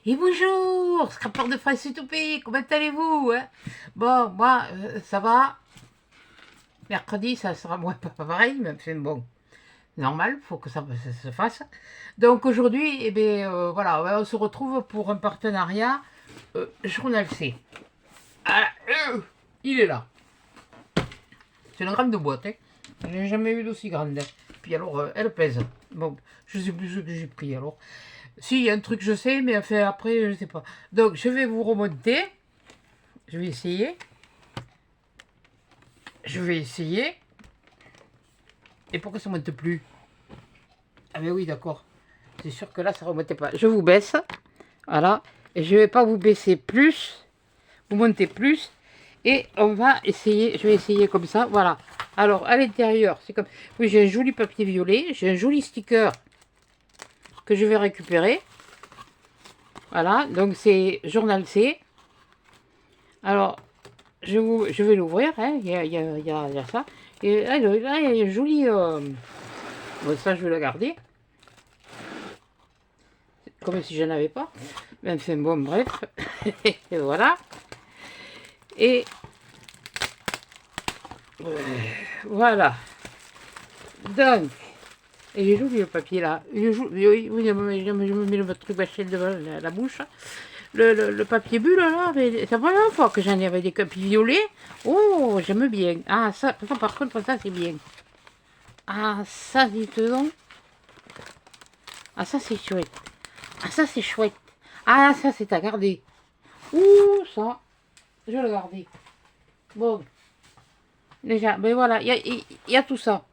Et bonjour, scrapper de France Utopie, comment allez-vous hein? Bon, moi, ça va. Mercredi, ça sera moins pas pareil, mais c'est bon, normal, faut que ça se fasse. Donc aujourd'hui, eh bien, voilà, on se retrouve pour un partenariat Journal C. Ah, il est là. C'est une grande boîte, hein. Je n'ai jamais vu d'aussi grande. Puis alors, elle pèse. Bon, je sais plus ce que j'ai pris alors. Si, il y a un truc, je sais, mais enfin, après, je sais pas. Donc, je vais vous remonter. Je vais essayer. Je vais essayer. Et pourquoi ça ne monte plus? Ah mais oui, d'accord. C'est sûr que là, ça ne remontait pas. Je vous baisse. Voilà. Et je ne vais pas vous baisser plus. Vous montez plus. Et on va essayer. Je vais essayer comme ça. Voilà. Alors, à l'intérieur, c'est comme... Oui, j'ai un joli papier violet. J'ai un joli sticker que je vais récupérer. Voilà. Donc, c'est Journal C. Alors, je vais l'ouvrir. Hein. Il y a ça. Et là, il y a un joli... Bon, ça, je vais le garder. Comme si je n'en avais pas. Enfin, bon, bref. Et voilà. Et voilà. Donc, il est joli le papier là. Il est joli. Oui, oui, je me mets le truc vachette devant la bouche. Le papier bulle là, c'est la première fois que j'en ai avec des papiers violets. Oh, j'aime bien. Ah, ça, par contre, ça c'est bien. Ah, ça, dites donc. Ah, ça c'est chouette. Ah, ça c'est chouette. Ah, ça c'est à garder. Ouh, ça, je vais le garder. Bon, déjà, ben voilà, il y a tout ça.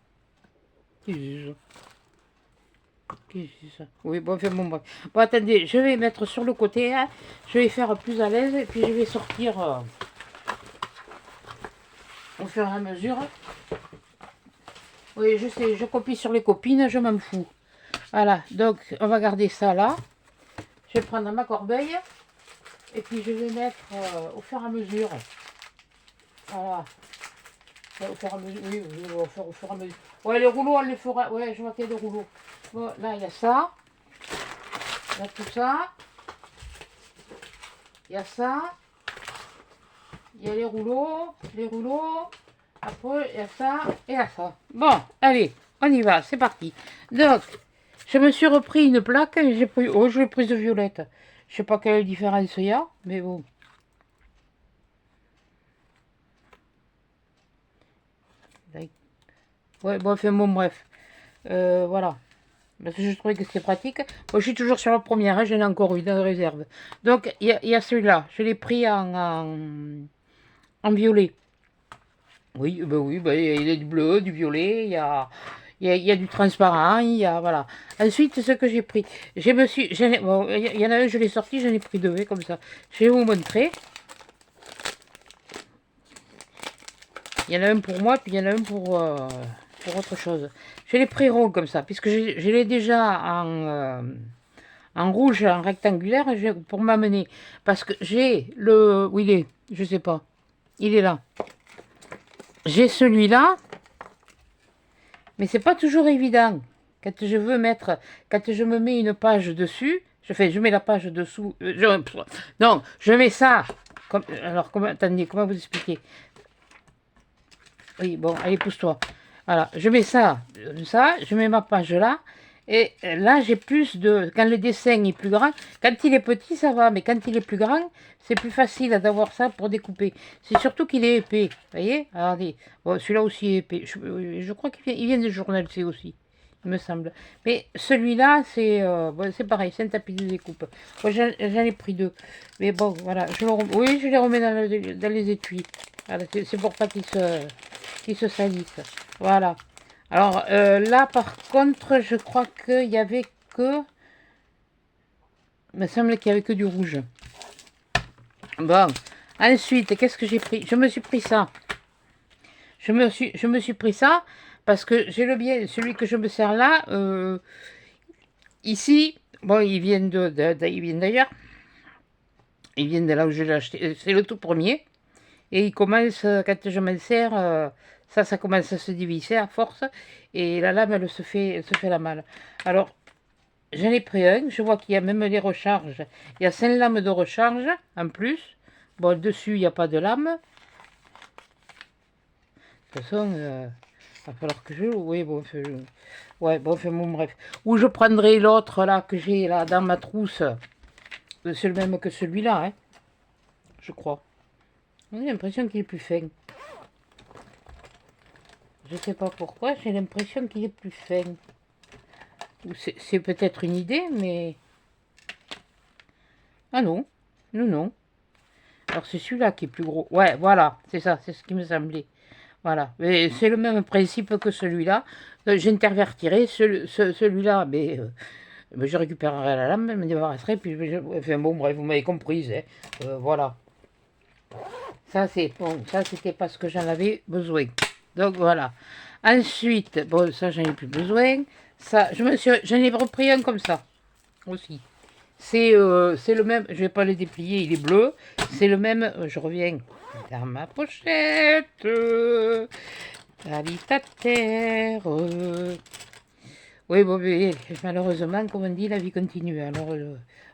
Qu'est-ce que c'est ça? Oui, bon, enfin, bon, bref. Bon, attendez, je vais mettre sur le côté, hein. Je vais faire plus à l'aise, et puis je vais sortir au fur et à mesure. Oui, je sais, je copie sur les copines, je m'en fous. Voilà, donc on va garder ça là. Je vais prendre ma corbeille, et puis je vais mettre au fur et à mesure. Voilà. Ouais, au fur et à mesure, oui, oui, on va faire au fur et à mesure. Ouais, les rouleaux, on les fera. Ouais, je vois qu'il y a des rouleaux. Bon, là, il y a ça. Il y a tout ça. Il y a ça. Il y a les rouleaux. Les rouleaux. Après, il y a ça et il y a ça. Bon, allez, on y va, c'est parti. Donc, je me suis repris une plaque et j'ai pris. Oh, je l'ai prise de violette. Je sais pas quelle différence il y a, mais bon. Ouais, bon, enfin, bon, bref. Voilà. Parce que je trouvais que c'était pratique. Moi, je suis toujours sur la première, hein, j'en ai encore une de réserve. Donc, il y a celui-là. Je l'ai pris en violet. Oui, bah, il y a du bleu, du violet, il y a du transparent, il y a, voilà. Ensuite, ce que j'ai pris, bon, il y en a un, je l'ai sorti, j'en ai pris deux, hein, comme ça. Je vais vous montrer. Il y en a un pour moi, puis il y en a un pour autre chose. Je l'ai pris rond comme ça, puisque je l'ai déjà en rouge, en rectangulaire, pour m'amener. Parce que j'ai le... Où il est? Je sais pas. Il est là. J'ai celui-là, mais c'est pas toujours évident. Quand je veux mettre... Quand je me mets une page dessus, je mets la page dessous... non, je mets ça. Alors, attendez, comment vous expliquer? Oui, bon, allez, pousse-toi. Voilà, je mets ça, je mets ma page là. Et là, j'ai plus de... Quand le dessin est plus grand, quand il est petit, ça va. Mais quand il est plus grand, c'est plus facile d'avoir ça pour découper. C'est surtout qu'il est épais. Vous voyez? Regardez. Bon, celui-là aussi est épais. Je crois qu'il vient de Journal C aussi, il me semble. Mais celui-là, c'est bon, c'est pareil, c'est un tapis de découpe. Moi, j'en ai pris deux. Mais bon, voilà. Oui, je les remets dans les étuis. Voilà, c'est pour pas qu'ils se salissent. Voilà. Alors là, par contre, je crois qu'il y avait que... Il me semble qu'il y avait que du rouge. Bon. Ensuite, qu'est-ce que j'ai pris? Je me suis pris ça. Je me suis pris ça parce que j'ai le bien, celui que je me sers là, ici, bon, ils viennent ils viennent d'ailleurs. Ils viennent de là où je l'ai acheté. C'est le tout premier. Et il commence, quand je m'en sers, ça commence à se diviser à force. Et la lame, elle se fait la malle. Alors, j'en ai pris un. Je vois qu'il y a même des recharges. Il y a 5 lames de recharge en plus. Bon, dessus, il n'y a pas de lame. De toute façon, il va falloir que je... Oui, bon, ouais, bon, enfin, bon, bref. Ou je prendrai l'autre, là, que j'ai, là, dans ma trousse. C'est le même que celui-là, hein. Je crois. J'ai l'impression qu'il est plus fin. Je sais pas pourquoi, j'ai l'impression qu'il est plus fin. C'est peut-être une idée, mais... Ah non, non, non. Alors c'est celui-là qui est plus gros. Ouais, voilà, c'est ça, c'est ce qui me semblait. Voilà, mais c'est le même principe que celui-là. J'intervertirai celui-là, mais je récupérerai la lame, je me débarrasserai, puis enfin bon, bref, vous m'avez comprise, hein. Voilà. Ça, c'est bon, ça, c'était parce que j'en avais besoin. Donc voilà. Ensuite, bon, ça, j'en ai plus besoin. Ça, j'en ai repris un comme ça aussi. C'est le même, je vais pas le déplier, il est bleu. C'est le même, je reviens dans ma pochette. Terre. Oui, bon, mais malheureusement, comme on dit, la vie continue. Alors,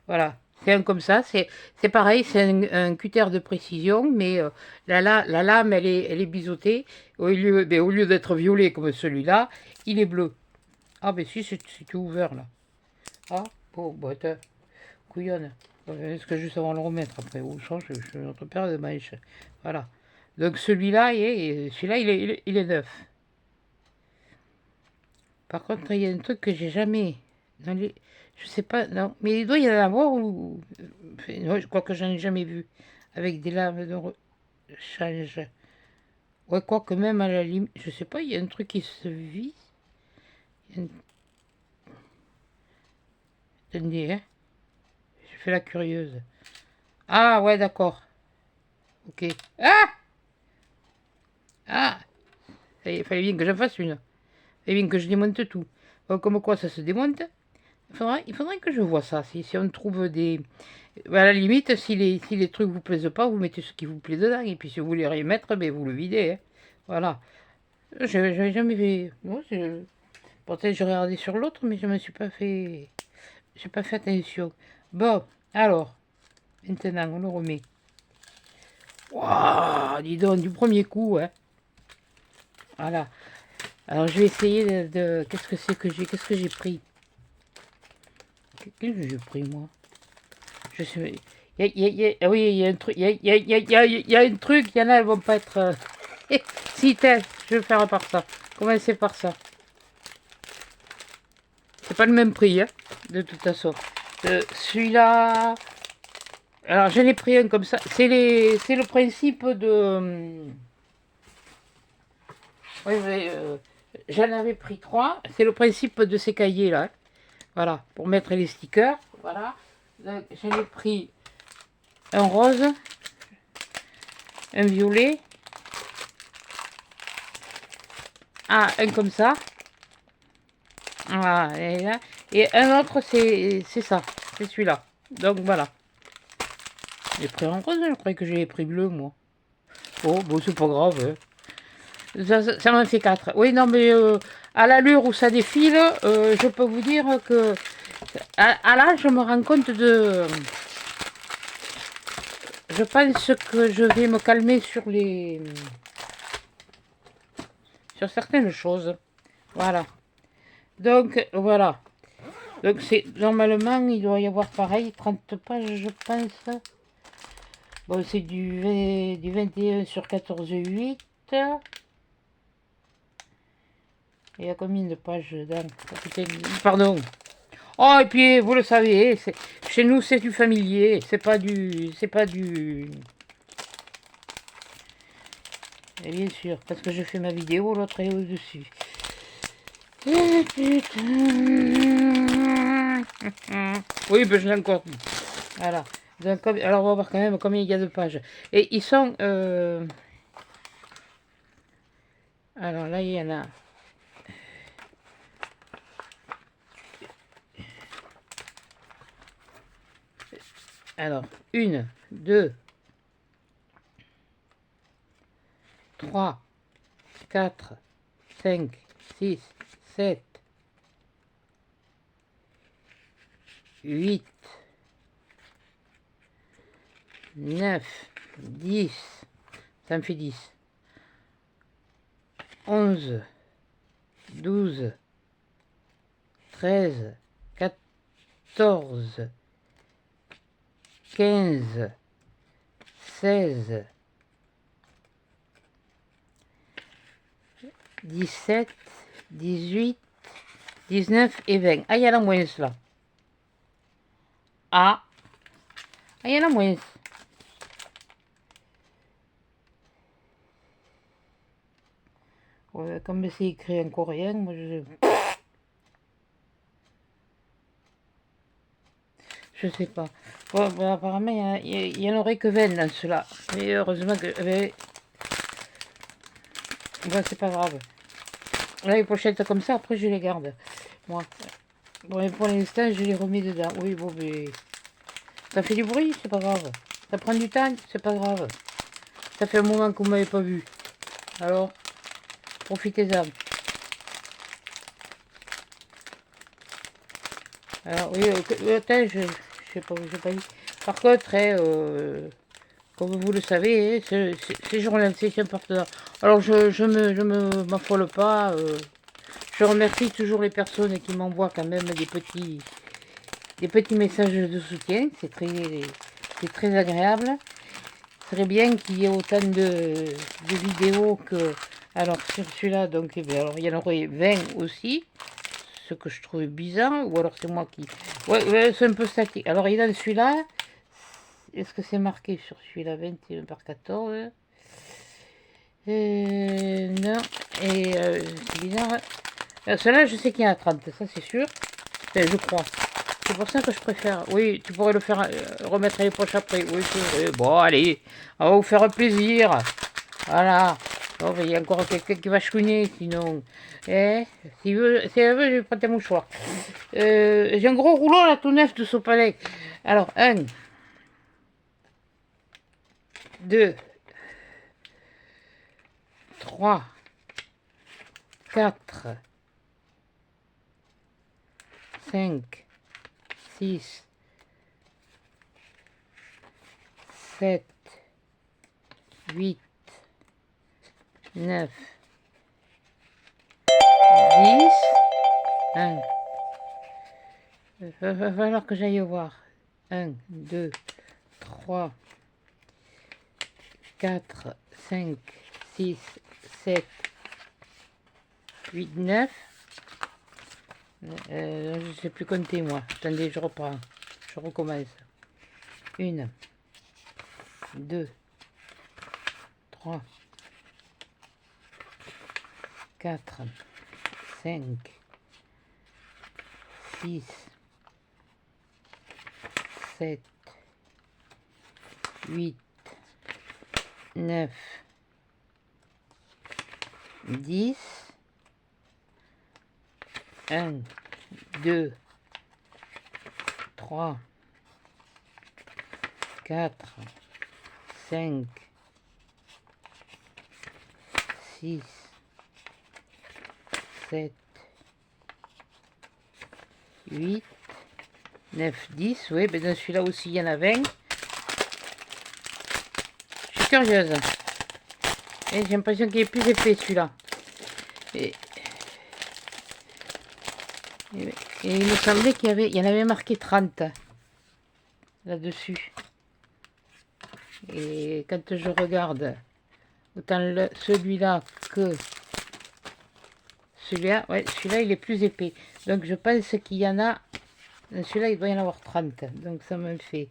voilà. C'est un comme ça, c'est pareil, c'est un cutter de précision, mais la lame, elle est biseautée. Au lieu d'être violet comme celui-là, il est bleu. Ah, ben si, c'est tout ouvert, là. Ah, bon, bah, couillonne. Est-ce que juste avant de le remettre après, ou change, je suis notre paire de manches. Voilà. Donc celui-là, celui-là, il est neuf. Par contre, il y a un truc que j'ai jamais dans les, je sais pas, non, mais il doit y en avoir ou, enfin, non, je crois que j'en ai jamais vu avec des lames de rechange. Ouais, quoi que même à la limite, je sais pas, il y a un truc qui se vit. Attendez, hein, je fais la curieuse. Ah ouais, d'accord. Ok. Ah, ah, il fallait bien que j'en fasse une. Il fallait bien que je démonte tout. Donc, comme quoi ça se démonte. Il faudrait que je vois ça. Si on trouve des... À la limite, si les trucs vous plaisent pas, vous mettez ce qui vous plaît dedans. Et puis si vous voulez rien mettre, ben, vous le videz, hein. Voilà. J'avais jamais fait... Bon, pourtant, j'ai regardé sur l'autre, mais je me suis pas fait... J'ai pas fait attention. Bon, alors. Maintenant, on le remet. Waouh, dis donc, du premier coup, hein. Voilà. Alors, je vais essayer Qu'est-ce que c'est que j'ai... Qu'est-ce que j'ai pris? Qu'est-ce que j'ai pris, moi? Je sais... Ah oui, il y a un truc... Il y a un truc, il y en a, elles vont pas être... Si, je vais faire par ça. Commencer par ça. C'est pas le même prix, hein, de toute façon. Celui-là... Alors, j'en ai pris un comme ça. C'est le principe de... Oui, j'en avais pris 3. C'est le principe de ces cahiers-là. Hein. Voilà, pour mettre les stickers. Voilà. J'en ai pris un rose, un violet, un comme ça. Voilà, et un autre, c'est ça, c'est celui-là. Donc voilà. J'ai pris un rose, je croyais que j'avais pris bleu, moi. Oh, bon, c'est pas grave. Hein. Ça m'en fait 4. Oui, non, mais à l'allure où ça défile, je peux vous dire que... À là, je me rends compte de... Je pense que je vais me calmer sur sur certaines choses. Voilà. Donc, voilà. Donc, normalement, il doit y avoir pareil, 30 pages, je pense. Bon, c'est du 21 sur 14,8. Il y a combien de pages dedans? Pardon. Oh, et puis, vous le savez, chez nous, c'est du familier. C'est pas du... Et bien sûr, parce que je fais ma vidéo, l'autre est au-dessus. Oh, putain. Oui, ben je l'ai encore dit. Voilà. Donc, alors, on va voir quand même combien il y a de pages. Et ils sont... Alors là, il y en a... Alors, 1, 2, 3, 4, 5, 6, 7, 8, 9, 10, ça me fait 10, 11, 12, 13, 14, 15, 16, 17, 18, 19 et 20. Ah, il y en a moins là. Ah, il y en a moins. Ouais, comme c'est écrit en coréen, moi je sais pas. Bon, bah, apparemment, il y en aurait que 20 dans cela. Mais heureusement que... Bon, c'est pas grave. Là, les pochettes comme ça, après, je les garde. Moi. Bon, et pour l'instant, je les remets dedans. Oui, bon, mais... Ça fait du bruit, c'est pas grave. Ça prend du temps, c'est pas grave. Ça fait un moment que vous m'avez pas vu. Alors, profitez-en. Alors, oui, attends, je sais pas, je sais pas dit. Par contre, hein, comme vous le savez, hein, ces journées, c'est important. Alors, je me m'affole pas. Je remercie toujours les personnes qui m'envoient quand même des petits messages de soutien. C'est très agréable. C'est très bien qu'il y ait autant de vidéos que... Alors, sur celui-là, donc, eh bien, alors, il y en aurait 20 aussi. Ce que je trouvais bizarre. Ou alors, c'est moi qui... Ouais, ouais, c'est un peu statique. Alors, il y a celui-là. Est-ce que c'est marqué sur celui-là 21 par 14? Non. Et c'est bizarre. Celui-là, je sais qu'il y en a 30, ça c'est sûr. Enfin, je crois. C'est pour ça que je préfère. Oui, tu pourrais le faire remettre les poches après. Oui, c'est vrai. Bon, allez, on va vous faire plaisir. Voilà. Oh, il y a encore quelqu'un qui va chouiner, sinon. Eh, si elle veut, je vais prendre un mouchoir. J'ai un gros rouleau là, tout neuf de sopalec. Alors, 1, 2, 3, 4, 5, 6, 7, 8, 9, 10. 1. Il va falloir que j'aille voir. 1, 2, 3, 4, 5, 6, 7, 8, 9. Je ne sais plus compter moi. Attendez, je reprends. Je recommence. 1, 2, 3, 4, 5, 6, 7, 8, 9, 10. 1, 2, 3, 4, 5, 6, 7, 8, 9, 10. Oui, mais dans celui-là aussi, il y en a 20. Je suis curieuse. Et j'ai l'impression qu'il est plus épais, celui-là. Et il me semblait qu'il y en avait marqué 30 là-dessus. Et quand je regarde autant celui-là que celui-là, ouais, celui-là il est plus épais. Donc je pense qu'il y en a, celui-là il doit y en avoir 30. Donc ça me fait.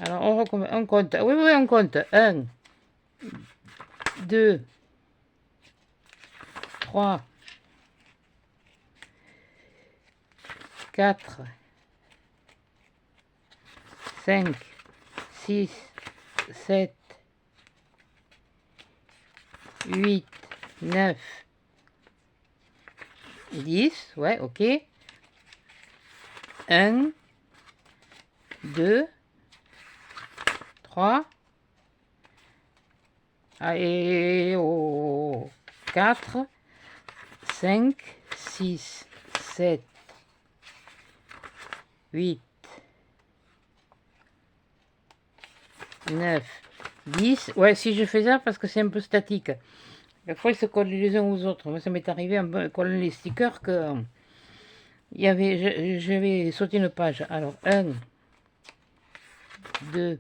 Alors on compte. Oui, oui, on compte. 1, 2, 3, 4, 5, 6, 7, 8, 9, 10. Ouais, ok. 1, 2, 3. Et 4, 5, 6, 7, 8, 9, 10. Ouais, si je fais ça, parce que c'est un peu statique. La fois, ils se collent les uns aux autres. Moi, ça m'est arrivé en collant les stickers que j'avais sauté une page. Alors, 1, 2,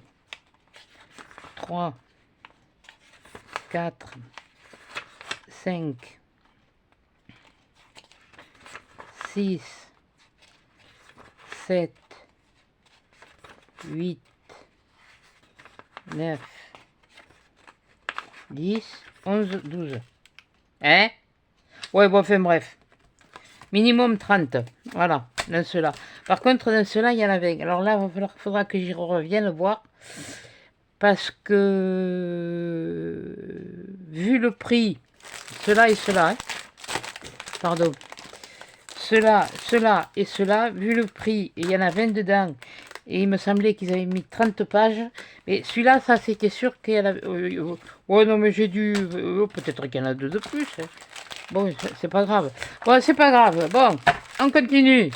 3, 4, 5, 6, 7, 8, 9, 10, 11, 12. Hein? Ouais, bon, enfin bref. Minimum 30. Voilà, dans ceux-là. Par contre, dans ceux-là, il y en avait. Alors là, il faudra que j'y revienne voir. Parce que, vu le prix, ceux-là et ceux-là, hein, pardon, ceux-là et ceux-là, vu le prix, il y en a 20 dedans, et il me semblait qu'ils avaient mis 30 pages, mais celui-là, ça c'était sûr qu'il y en avait... ouais, non, mais j'ai dû... peut-être qu'il y en a deux de plus. Hein. Bon, c'est pas grave. Bon, c'est pas grave. Bon, on continue.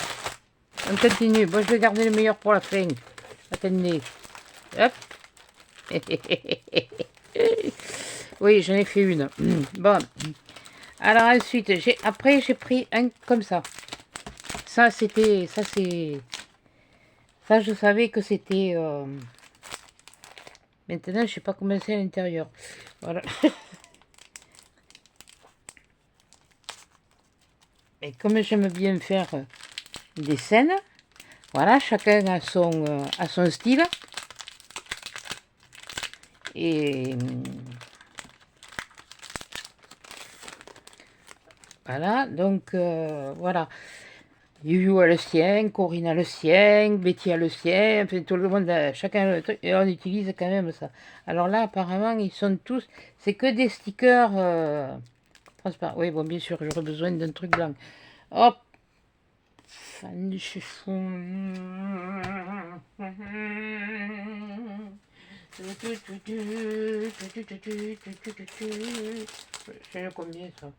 On continue. Bon, je vais garder le meilleur pour la fin. Attendez. Hop. Oui, j'en ai fait une. Bon. Alors ensuite, après j'ai pris un comme ça. Ça, c'était... Ça, c'est... Ça, je savais que c'était... Maintenant, je sais pas comment c'est à l'intérieur. Voilà. Et comme j'aime bien faire des scènes, voilà, chacun a son style. Et voilà, donc voilà. Yuyu a le sien, Corinne a le sien, Betty a le sien, enfin, tout le monde a chacun le truc, et on utilise quand même ça. Alors là, apparemment, ils sont tous, c'est que des stickers transparents. Oui, bon, bien sûr, j'aurais besoin d'un truc blanc. Hop, fan du chiffon. C'est combien ça?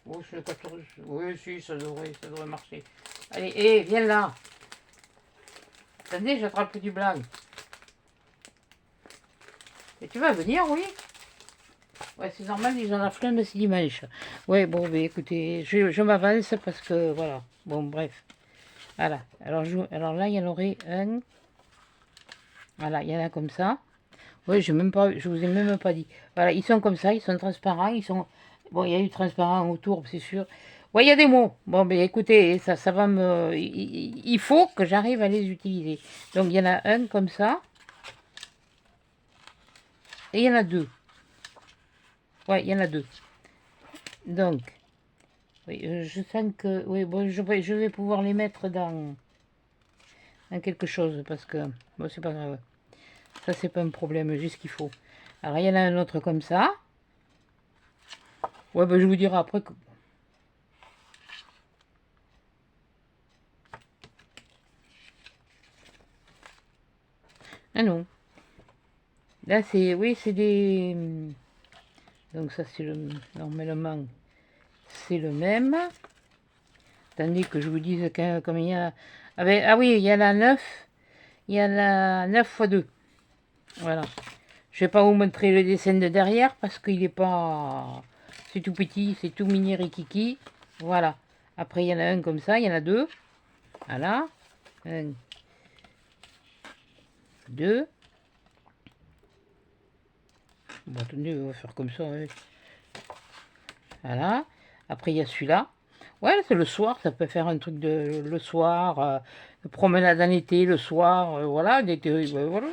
Oh, c'est 14. Oui, si, ça devrait marcher. Allez, hé, viens là. Attendez, j'attrape du blanc. Et tu vas venir, oui? Ouais, c'est normal, ils ont la flemme ce dimanche. Ouais, bon, mais écoutez, je m'avance parce que, voilà. Bon, bref. Voilà. Alors là, il y en aurait un. Voilà, il y en a comme ça. Oui, je vous ai même pas dit. Voilà, ils sont comme ça, ils sont transparents, ils sont... Bon, il y a eu transparent autour, c'est sûr. Ouais, il y a des mots. Bon, ben écoutez, ça va me... Il faut que j'arrive à les utiliser. Donc, il y en a un comme ça. Et il y en a deux. Ouais, il y en a deux. Donc, oui, je sens que... Oui, bon, je vais pouvoir les mettre dans quelque chose, parce que... Bon, c'est pas grave. Ça, c'est pas un problème, j'ai ce qu'il faut. Alors, il y en a un autre comme ça. Ouais, ben je vous dirai après que... Ah non. Là, c'est... Oui, c'est des... Donc ça, c'est le... Normalement, c'est le même. Attendez que je vous dise comme il y a... Ah, ben, ah oui, il y en a 9. Il y en a 9 fois 2. Voilà. Je vais pas vous montrer le dessin de derrière parce qu'il est pas... C'est tout petit, c'est tout mini rikiki. Voilà. Après, il y en a un comme ça, il y en a deux. Voilà. 1, 2. Bon, attendez, on va faire comme ça. Ouais. Voilà. Après, il y a celui-là. Ouais, c'est le soir, ça peut faire un truc de le soir, promenade en été, le soir, voilà, voilà,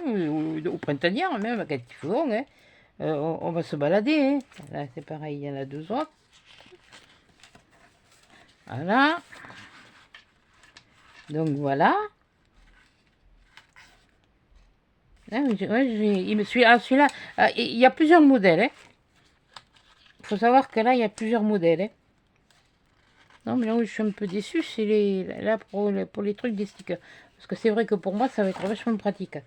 au printanière même, quand il fait bon, hein. On va se balader, hein. Là, c'est pareil, il y en a deux autres. Voilà. Donc voilà. Ah, ouais, il me suit. Ah, celui-là, il y a plusieurs modèles, hein. Il faut savoir que là, il y a plusieurs modèles, hein. Non, mais là où je suis un peu déçue, c'est là pour les trucs des stickers. Parce que c'est vrai que pour moi, ça va être vachement pratique.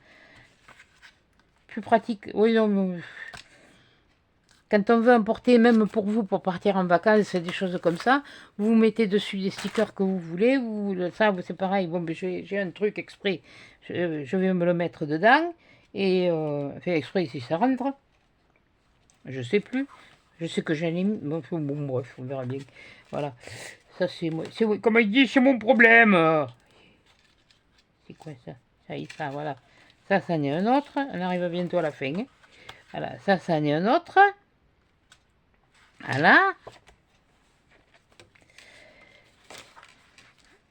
Plus pratique. Oui, non, mais... Quand on veut emporter, même pour vous, pour partir en vacances, des choses comme ça, vous mettez dessus des stickers que vous voulez. Ça, c'est pareil. Bon, j'ai un truc exprès. Je vais me le mettre dedans. Et fait exprès si ça rentre. Je sais plus. Je sais que j'en ai mis. Bon, bref, on verra bien. Voilà. Ça, c'est moi. Comme il dit, c'est mon problème. C'est quoi ça? Ça y est, ça, voilà. Ça en est un autre. On arrive bientôt à la fin. Voilà. Ça en est un autre. Voilà.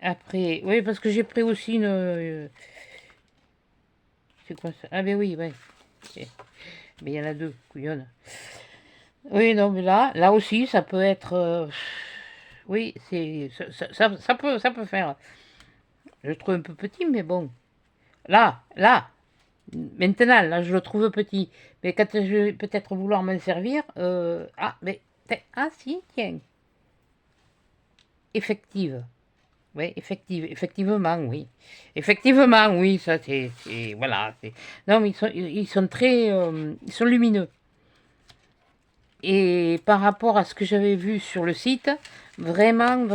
Après, oui, parce que j'ai pris aussi une. C'est quoi ça? Ah, ben oui, ouais. Mais il y en a deux, couillonne. Oui, non, mais là aussi, ça peut être. Oui, c'est ça peut faire. Je le trouve un peu petit, mais bon. Là, maintenant, là, je le trouve petit. Mais quand je vais peut-être vouloir m'en servir, ah, mais ah si, tiens, effective. Oui, effectivement, oui, ça voilà. Non, mais ils sont très, ils sont lumineux. Et par rapport à ce que j'avais vu sur le site, vraiment,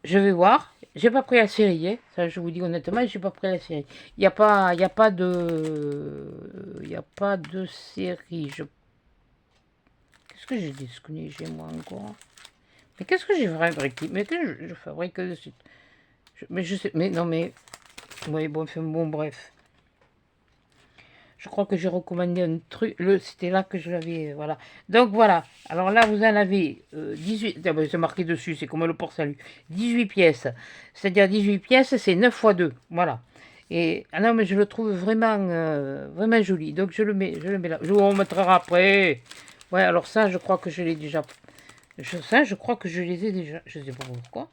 je vais voir. J'ai pas pris la série, hein. Ça je vous dis honnêtement, j'ai pas pris la série. Il y a pas de série. Qu'est-ce que j'ai déconné moi encore? Mais qu'est-ce que j'ai fabriqué? Mais que je fabrique de suite. Mais je sais, mais non mais, oui bon, enfin, bon bref. Je crois que j'ai recommandé un truc. C'était là que je l'avais. Voilà. Donc voilà. Alors là, vous en avez 18. Ah ben, c'est marqué dessus, c'est comme le port-salut. 18 pièces. C'est-à-dire 18 pièces, c'est 9 fois 2. Voilà. Et ah non, mais je le trouve vraiment, vraiment joli. Donc je le mets là. Je vous remettrai après. Ouais, alors ça, je crois que je l'ai déjà. Ça, je crois que je les ai déjà. Je sais pas pourquoi.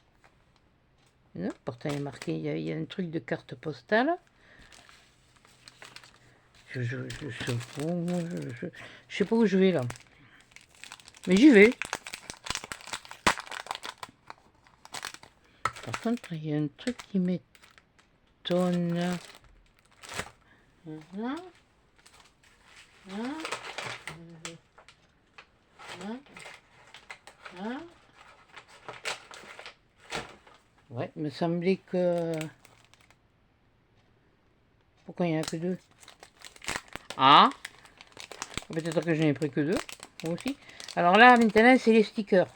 Non, pourtant, il y a marqué. Il y a un truc de carte postale. Je sais pas où je vais là. Mais j'y vais. Par contre, il y a un truc qui m'étonne. Ouais, il me semblait que... Pourquoi il n'y en a que deux? Ah, peut-être que je n'ai pris que deux, moi aussi. Alors là, maintenant, c'est les stickers.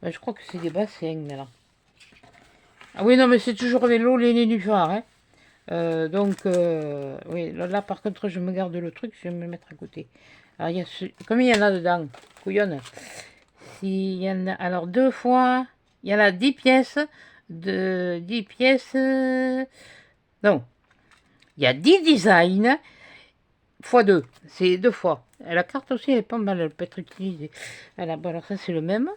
Je crois que c'est des bassins, mais là. Ah oui, non, mais c'est toujours vélo, les nénuphars, hein. Donc, oui, là, par contre, je me garde le truc, je vais me le mettre à côté. Alors, il y a combien il y en a dedans? Couillonne. S'il y en a, alors, deux fois, il y en a 10 pièces, 10 pièces, non, il y a 10 designs, fois 2, c'est deux fois. Et la carte aussi, elle est pas mal, elle peut être utilisée. Voilà, bon, alors ça, c'est le même.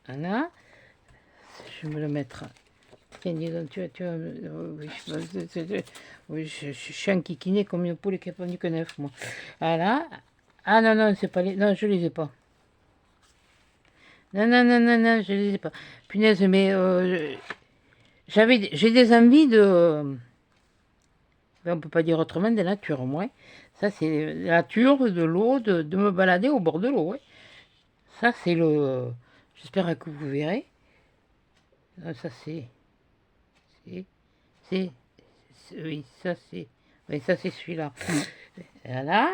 Voilà. Je vais me le mettre. Tiens, dis donc, tu vois, oui, je suis un kikiné comme une poule qui a pondu que 9, moi. Voilà. Ah non, non, c'est pas les... Non, je les ai pas. Non, non, non, non, non, je les ai pas. Punaise, mais j'ai des envies de... On peut pas dire autrement, de nature, moi. Ça, c'est la nature, de l'eau, de me balader au bord de l'eau. Ouais. Ça, c'est le... J'espère que vous verrez. Ça, c'est... C'est... Oui, ça, c'est... Oui, ça, c'est celui-là. Voilà.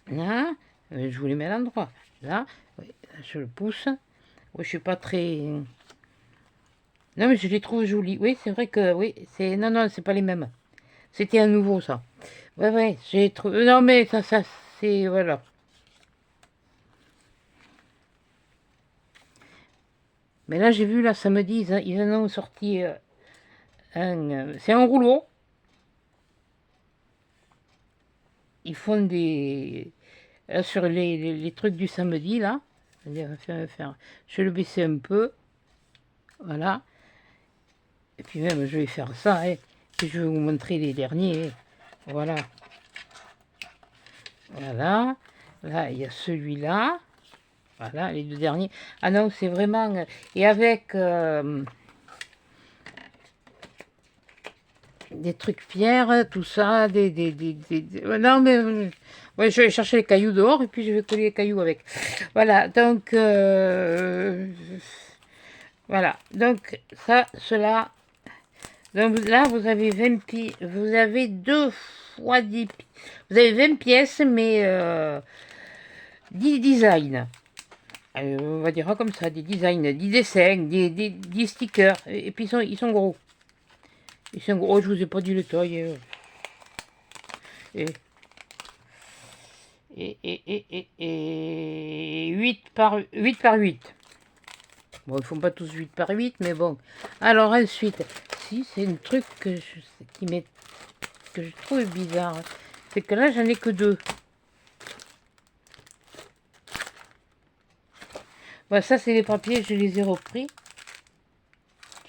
Là. Je vous les mets à l'endroit. Là. Oui, je le pousse. Oui, je suis pas très... Non, mais je les trouve jolis. Oui, c'est vrai que... Oui, c'est... Non, non, c'est pas les mêmes. C'était un nouveau, ça. Ouais, ouais, j'ai trouvé... Non, mais ça, c'est... Voilà. Mais là, j'ai vu, là, samedi, ils en ont sorti un... c'est un rouleau. Ils font des... sur les trucs du samedi, là. Je vais le baisser un peu. Voilà. Et puis même, je vais faire ça. Hein. Puis je vais vous montrer les derniers. Hein. Voilà. Voilà. Là, il y a celui-là. Voilà, les deux derniers. Ah non, c'est vraiment... Et avec des trucs pierres, tout ça, non, mais... ouais, je vais chercher les cailloux dehors et puis je vais coller les cailloux avec. Voilà, donc... Voilà, donc ça, cela. Donc là, vous avez 20 pièces, vous avez 2 fois 10 pièces. Vous avez 20 pièces, mais 10 designs. On va dire comme ça, des designs, 10 dessins, 10 stickers. Et puis ils sont gros. Ils sont gros, je vous ai pas dit le taille. Et, et 8 par 8. Bon, ils font pas tous 8 par 8, mais bon. Alors ensuite, si, c'est un truc que je trouve bizarre. C'est que là, j'en ai que 2. Bon, ça, c'est les papiers, je les ai repris.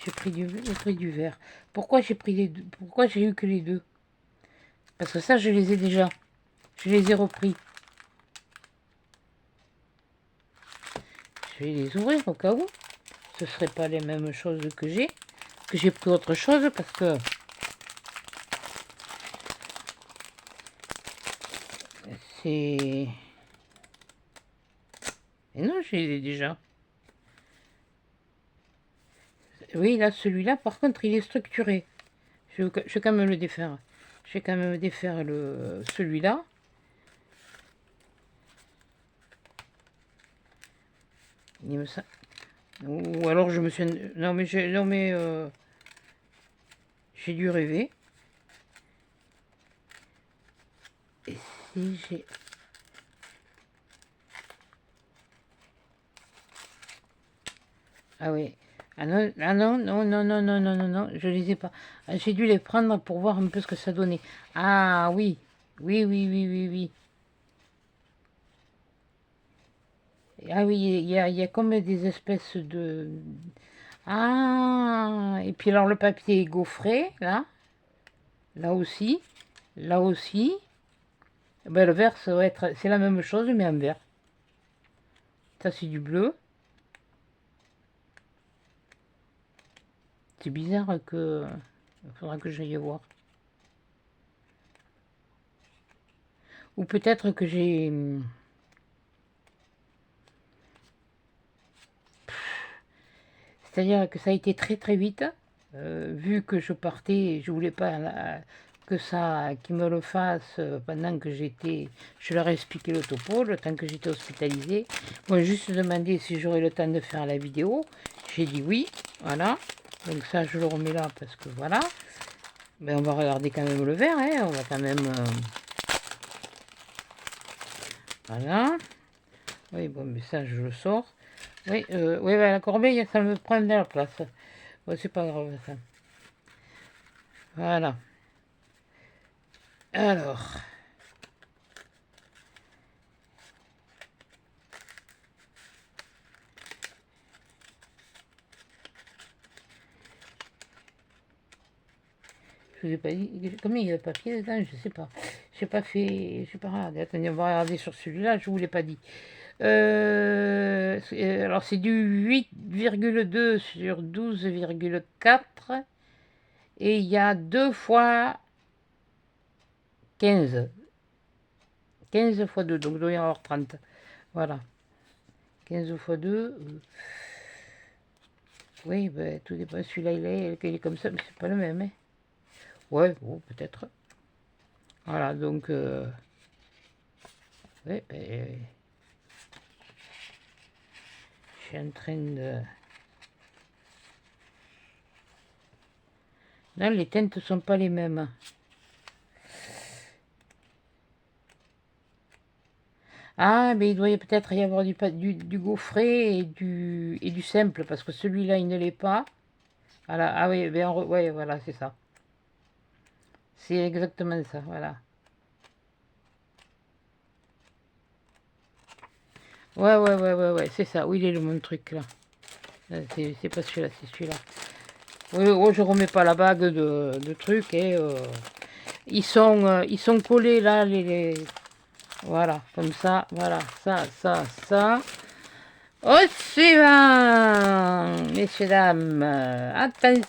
J'ai pris du vert. Pourquoi j'ai pris les deux? Pourquoi j'ai eu que les 2? Parce que ça, je les ai déjà. Je les ai repris. Je vais les ouvrir au cas où. Ce ne seraient pas les mêmes choses que j'ai. Que j'ai pris autre chose parce que... C'est... Et non, je les ai déjà. Oui, là, celui-là, par contre, il est structuré. Je vais quand même le défaire. Je vais quand même défaire celui-là. Il me semble... Ou alors je me suis... Non mais j'ai dû rêver. Et si j'ai... Ah oui. Ah non, non, non, non, non, non, non, non, non, je les ai pas. J'ai dû les prendre pour voir un peu ce que ça donnait. Ah oui. Oui, oui, oui, oui, oui. Ah oui, il y a comme des espèces de... Ah, et puis alors le papier est gaufré, là. Là aussi. Là aussi. Ben, le vert, ça va être... C'est la même chose, mais en vert. Ça, c'est du bleu. C'est bizarre que... Il faudra que j'aille voir. Ou peut-être que j'ai... C'est-à-dire que ça a été très très vite. Vu que je partais, je voulais pas que ça, qu'ils me le fassent pendant que j'étais... Je leur ai expliqué le topo, le temps que j'étais hospitalisée. Moi, juste demandé si j'aurais le temps de faire la vidéo. J'ai dit oui, voilà. Donc ça, je le remets là parce que voilà. Mais on va regarder quand même le verre, hein. On va quand même... Voilà. Oui, bon, mais ça, je le sors. Oui, oui, bah, la corbeille, ça me prend de la place. Bon, c'est pas grave, ça. Voilà. Alors... Je vous ai pas dit... Combien il y a de papier dedans? Je sais pas. J'ai pas fait... J'ai pas regardé. Attendez, on va regarder sur celui-là. Je vous l'ai pas dit. Alors, c'est du 8,2 sur 12,4. Et il y a 2 fois 15. 15 fois 2. Donc, il doit y en avoir 30. Voilà. 15 fois 2. Oui, ben, tout dépend. Celui-là, il est comme ça, mais c'est pas le même. Hein. Ouais, bon, peut-être. Voilà, donc... ouais, ben, je suis en train de... Non, les teintes ne sont pas les mêmes. Ah, mais il doit peut-être y avoir du gaufré et du simple, parce que celui-là, il ne l'est pas. Voilà. Ah oui, ben ouais, voilà, c'est ça. C'est exactement ça, voilà. Ouais, ouais, ouais, ouais, ouais, c'est ça. Où il est mon truc, là? C'est pas celui-là, c'est celui-là. Oui, oh, je remets pas la bague de trucs, et ils sont collés, là, voilà, comme ça, voilà, ça. Au suivant, messieurs, dames, attention,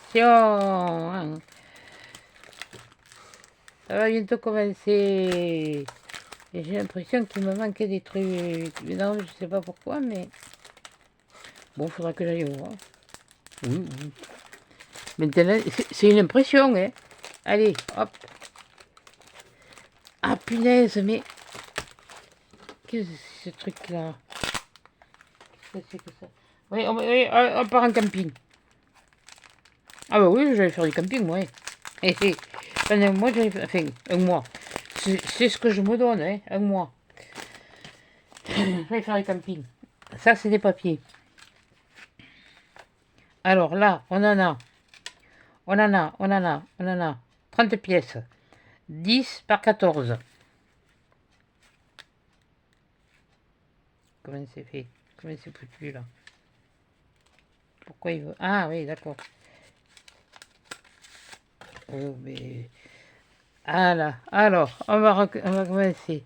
ça va bientôt commencer. Et j'ai l'impression qu'il me manquait des trucs. Non, je sais pas pourquoi, mais bon, faudra que j'aille voir. Oui, oui. Maintenant, c'est une impression, hein. Allez, hop. Ah, punaise, mais... Qu'est-ce que c'est ce truc-là? Qu'est-ce que c'est que ça? Oui, on part en camping. Ah bah oui, j'allais faire du camping, moi. Pendant un mois, j'allais faire... Enfin, un mois. C'est ce que je me donne, hein, un mois. J'allais faire du camping. Ça, c'est des papiers. Alors là, on en a 30 pièces. 10 par 14. Comment c'est fait? Comment c'est foutu, là? Pourquoi il veut... Ah oui, d'accord. Oh, mais... Ah là, alors, on va commencer.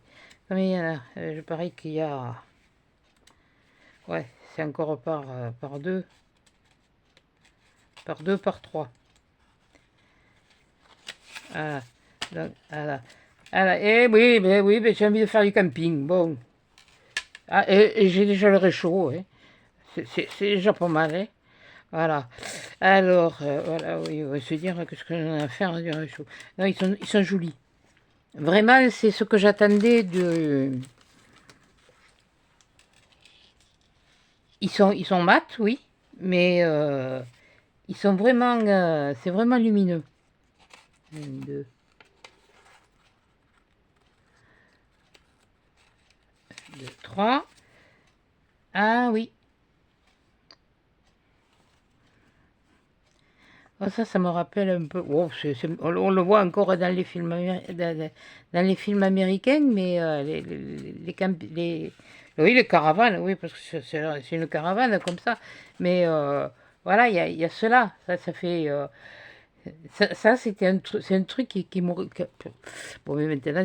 Combien il y en a? Je parie qu'il y a... Ouais, c'est encore par 2. Par 2, par 3. Voilà. Donc, voilà. Voilà. Et oui, mais j'ai envie de faire du camping. Bon. Ah, et j'ai déjà le réchaud. Hein. C'est déjà pas mal. Hein. Voilà. Alors, voilà, oui, on va se dire que ce que j'en ai à faire du réchaud. Non, ils sont jolis. Vraiment, c'est ce que j'attendais de... Ils sont mat, oui, mais ils sont vraiment... c'est vraiment lumineux. 1, 2, 2, 3. Ah oui. Oh, ça me rappelle un peu. Oh, on le voit encore dans les films, dans les films américains, mais oui, les caravanes, oui, parce que c'est une caravane comme ça. Mais voilà, il y a cela. Ça fait. Ça c'est un truc qui m'aurait. Bon, mais maintenant,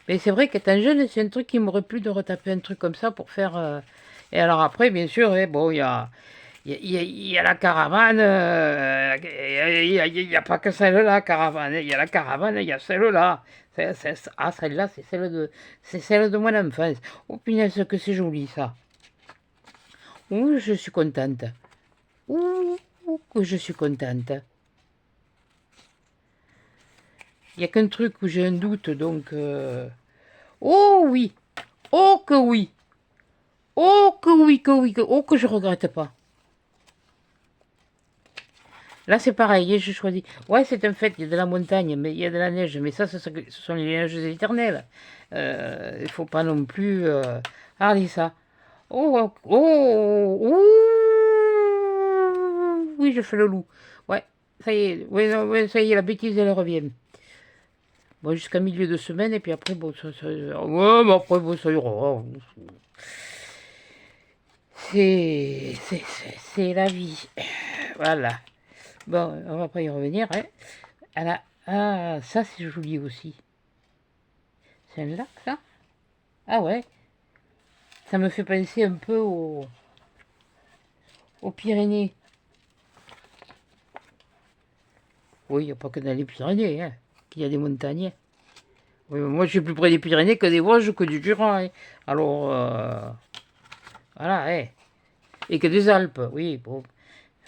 mais c'est vrai qu'étant jeune, c'est un truc qui m'aurait plu de retaper un truc comme ça pour faire. Et alors après, bien sûr, bon, il y a la caravane, il y a pas que celle-là, caravane. Il y a la caravane, il y a celle-là. Ah, celle-là, c'est celle de mon enfance. Oh, punaise, que c'est joli, ça. Ouh, je suis contente. Ouh, que je suis contente. Il n'y a qu'un truc où j'ai un doute, donc... Oh oui! Oh que oui! Oh que oui, que oui, oh que je regrette pas. Là, c'est pareil, j'ai choisi. Ouais, c'est un fait, il y a de la montagne, mais il y a de la neige. Mais ça, ce sont les neiges éternelles. Il faut pas non plus. Regardez ça. Oh, oh, oh, oui, je fais le loup. Ouais, ça y est. Ouais, non, ouais, ça y est, la bêtise, elle revient. Bon, jusqu'à milieu de semaine, et puis après, bon, ouais, mais après, bon, ça ira. C'est la vie. Voilà. Bon, on va pas y revenir. Hein. Ah, ça c'est joli aussi. Celle-là, ça? Ah ouais. Ça me fait penser un peu aux Pyrénées. Oui, il n'y a pas que dans les Pyrénées, hein, qu'il y a des montagnes. Oui, moi je suis plus près des Pyrénées que des Vosges que du Jura. Hein. Alors, voilà, hein. Et que des Alpes, oui, bon.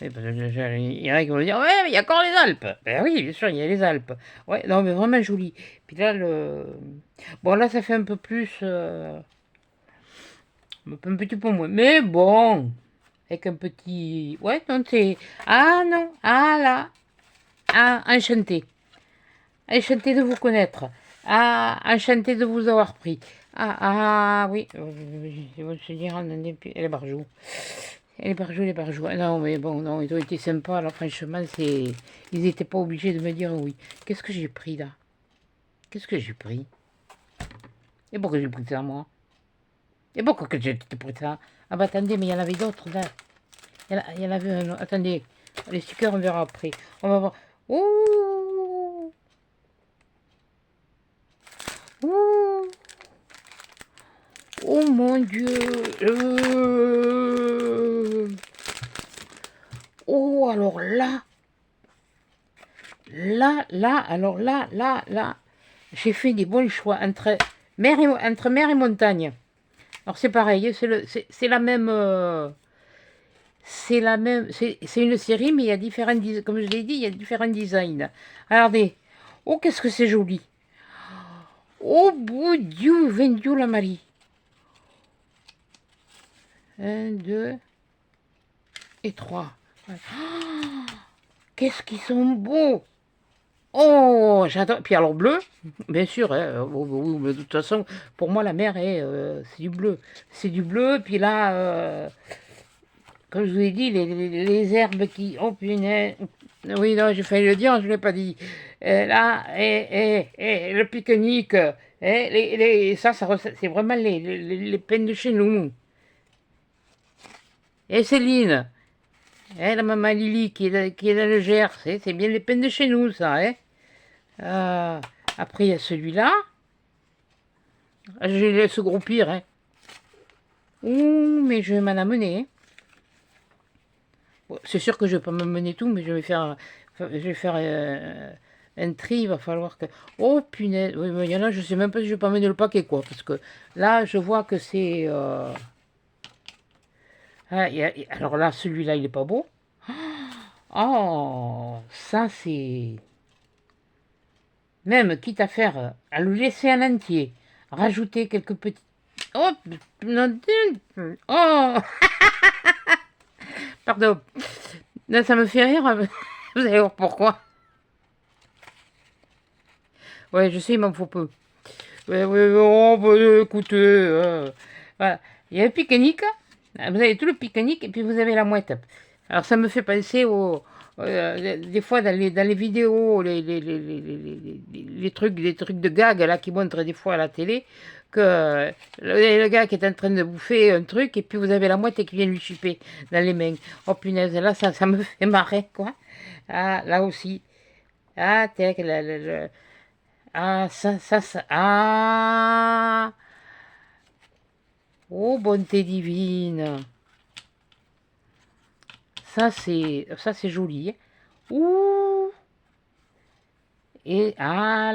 Oui, parce que il y en a qui vont me dire, ouais, mais il y a encore les Alpes. Ben oui, bien sûr, il y a les Alpes. Ouais, non, mais vraiment joli. Puis là, bon, là, ça fait un peu plus... un petit peu moins. Mais bon, avec un petit... Ouais, non, c'est... Ah non, ah là, ah, enchanté. Enchanté de vous connaître. Ah, enchanté de vous avoir pris. Ah, oui, je vais se dire, les barjoux. Les barjoux. Non, mais bon, non, ils ont été sympas, alors franchement, ils n'étaient pas obligés de me dire oui. Qu'est-ce que j'ai pris, là? Qu'est-ce que j'ai pris? Et pourquoi j'ai pris ça, moi? Et pourquoi que j'ai pris ça? Ah bah attendez, mais il y en avait d'autres, là. Il y en avait un autre. Attendez, les stickers, on verra après. On va voir. Ouh! Ouh! Oh mon Dieu! Oh, alors alors là, j'ai fait des bons choix entre mer et montagne. Alors c'est pareil, c'est la même, c'est la même, c'est une série, mais il y a différents, comme je l'ai dit, il y a différents designs. Regardez. Oh, qu'est-ce que c'est joli. Oh, bon Dieu, 20 Dieu la Marie. Un, deux et trois. Ouais. Oh, qu'est-ce qu'ils sont beaux. Oh, j'adore. Puis alors bleu, bien sûr. Hein, de toute façon, pour moi, la mer, c'est du bleu. C'est du bleu. Puis là, comme je vous ai dit, les herbes qui... Oh, punaise. Oui, non, j'ai failli le dire, je ne l'ai pas dit. Là, le pique-nique. Ça, c'est vraiment les peines de chez nous. Et Céline, la maman Lily qui est dans le Gers, c'est bien les peines de chez nous, ça. Après, il y a celui-là. Je les laisse groupir. Ouh, mais je vais m'en amener. Bon, c'est sûr que je ne vais pas m'amener tout, mais je vais faire un tri. Il va falloir que... Oh, punaise. Oui, mais il y en a, je ne sais même pas si je vais pas amener le paquet, quoi. Parce que là, je vois que c'est... alors là, celui-là, il n'est pas beau. Oh, ça, c'est... Même, quitte à faire, à le laisser en entier, rajouter quelques petits... Oh, non, oh, pardon. Là, ça me fait rire. Vous allez voir pourquoi. Ouais, je sais, il m'en faut peu. Ouais, ouais, oh, bah, écoutez, voilà. Il y a un pique-nique. Vous avez tout le pique-nique et puis vous avez la mouette. Alors, ça me fait penser des fois dans les vidéos, les trucs de gag là qui montrent des fois à la télé, que le gars qui est en train de bouffer un truc et puis vous avez la mouette qui vient lui chipper dans les mains. Oh punaise, là ça me fait marrer quoi. Ah, là aussi. Ah, tac, ah, ah, oh bonté divine. Ça c'est joli. Ouh. Et ah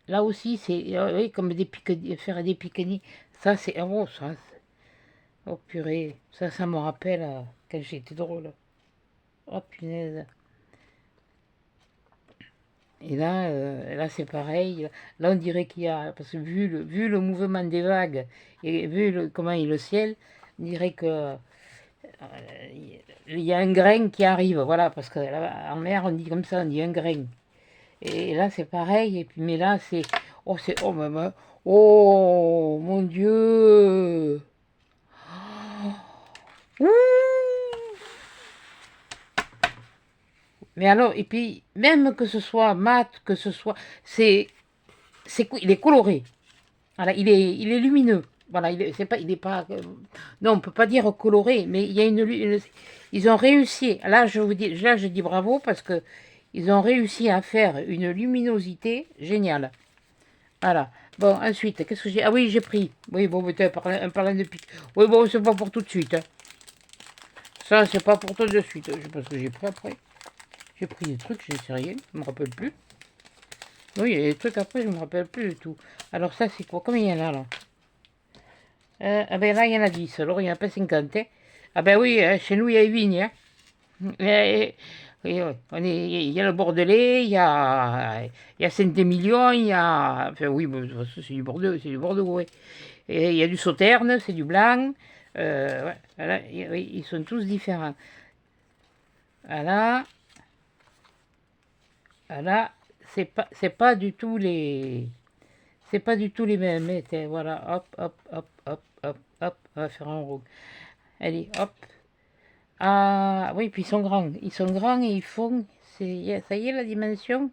là aussi, c'est oui, comme faire des pique-niques. Ça, c'est. Oh, oh purée. Ça me rappelle quand j'étais drôle. Oh punaise. Et là c'est pareil. Là, on dirait qu'il y a. Parce que vu le mouvement des vagues et vu comment est le ciel, on dirait que. Il y a un grain qui arrive. Voilà, parce que là, en mer, on dit comme ça, on dit un grain. Et là, c'est pareil. Et puis, mais là, c'est. Oh, c'est. Oh, maman. Oh, mon Dieu. Ouh. Mais alors, et puis, même que ce soit mat, que ce soit. Il est coloré. Voilà, il est lumineux. Voilà, il est pas. Non, on peut pas dire coloré, mais il y a ils ont réussi. Là, je dis bravo parce que ils ont réussi à faire une luminosité géniale. Voilà. Bon, ensuite, qu'est-ce que j'ai... Ah oui, j'ai pris. Oui, bon, mais en parlant de pique. Oui, bon, c'est pas pour tout de suite. Ça, c'est pas pour tout de suite. Je sais pas ce que j'ai pris après. J'ai pris des trucs, je ne sais rien. Je me rappelle plus. Oui, il y a des trucs après, je me rappelle plus du tout. Alors ça, c'est quoi? Combien il y en a là? Ah ben là, il y en a 10. Alors, il n'y en a pas 50. Ah ben oui, chez nous, il y a 8. Il y a le Bordelais, il y a Saint-Émilion, il y a... Enfin oui, de toute façon, c'est du Bordeaux, ouais. Et il y a du Sauterne, c'est du blanc. Ouais, voilà, oui, ils sont tous différents. Voilà, voilà, c'est pas du tout les... C'est pas du tout les mêmes. Voilà, hop, hop, hop, hop, hop, hop, on va faire un rond. Allez, hop. Ah oui, puis ils sont grands. Ils sont grands et ils font... Ça y est, la dimension.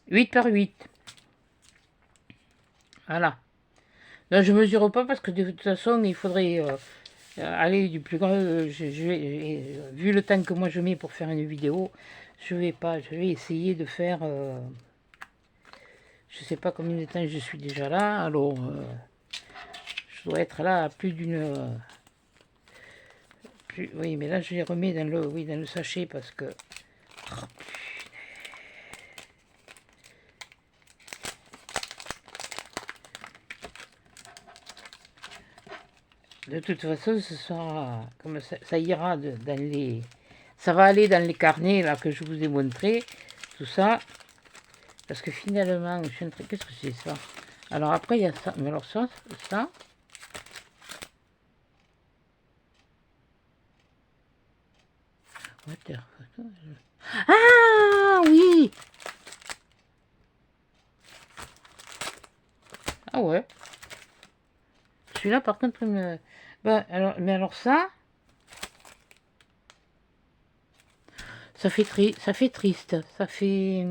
8 par 8. Voilà. Non, je mesure pas parce que de toute façon, il faudrait aller du plus grand. Vu le temps que moi je mets pour faire une vidéo, je vais pas. Je vais essayer de faire. Je sais pas combien de temps je suis déjà là. Alors, je dois être là à plus d'une. Oui, mais là je les remets dans le sachet parce que. Oh, De toute façon, ce sera comme ça ira dans les. Ça va aller dans les carnets là que je vous ai montré, tout ça. Parce que finalement, je suis en train. Qu'est-ce que c'est ça? Alors après, il y a ça. Mais alors ça. Ah oui! Ah ouais. Celui-là, par contre, il me. Bah, alors, mais alors ça fait ça fait triste. Ça fait.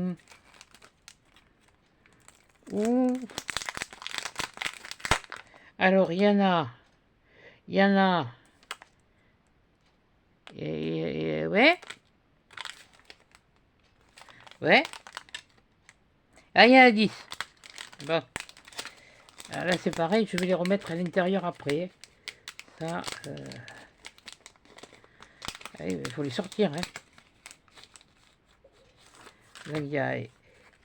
Ouh. Alors, il y en a. Il y en a. Ouais. Ouais. Ah, il y en a 10. Bon. Alors là, c'est pareil, je vais les remettre à l'intérieur après. Ça, il faut les sortir. Hein. Donc, il y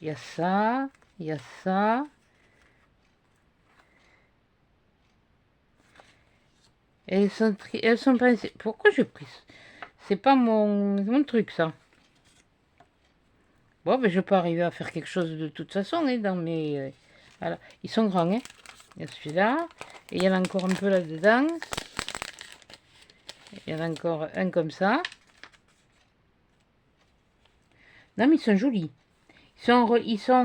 a ça, il y a ça. Elles sont pas... Pourquoi j'ai pris ça? C'est pas mon truc, ça. Bon, ben, je peux arriver à faire quelque chose de toute façon, hein, dans mes... voilà. Ils sont grands, hein. Il y a celui-là. Et il y en a encore un peu là-dedans. Il y en a encore un comme ça. Non, mais ils sont jolis. Ils sont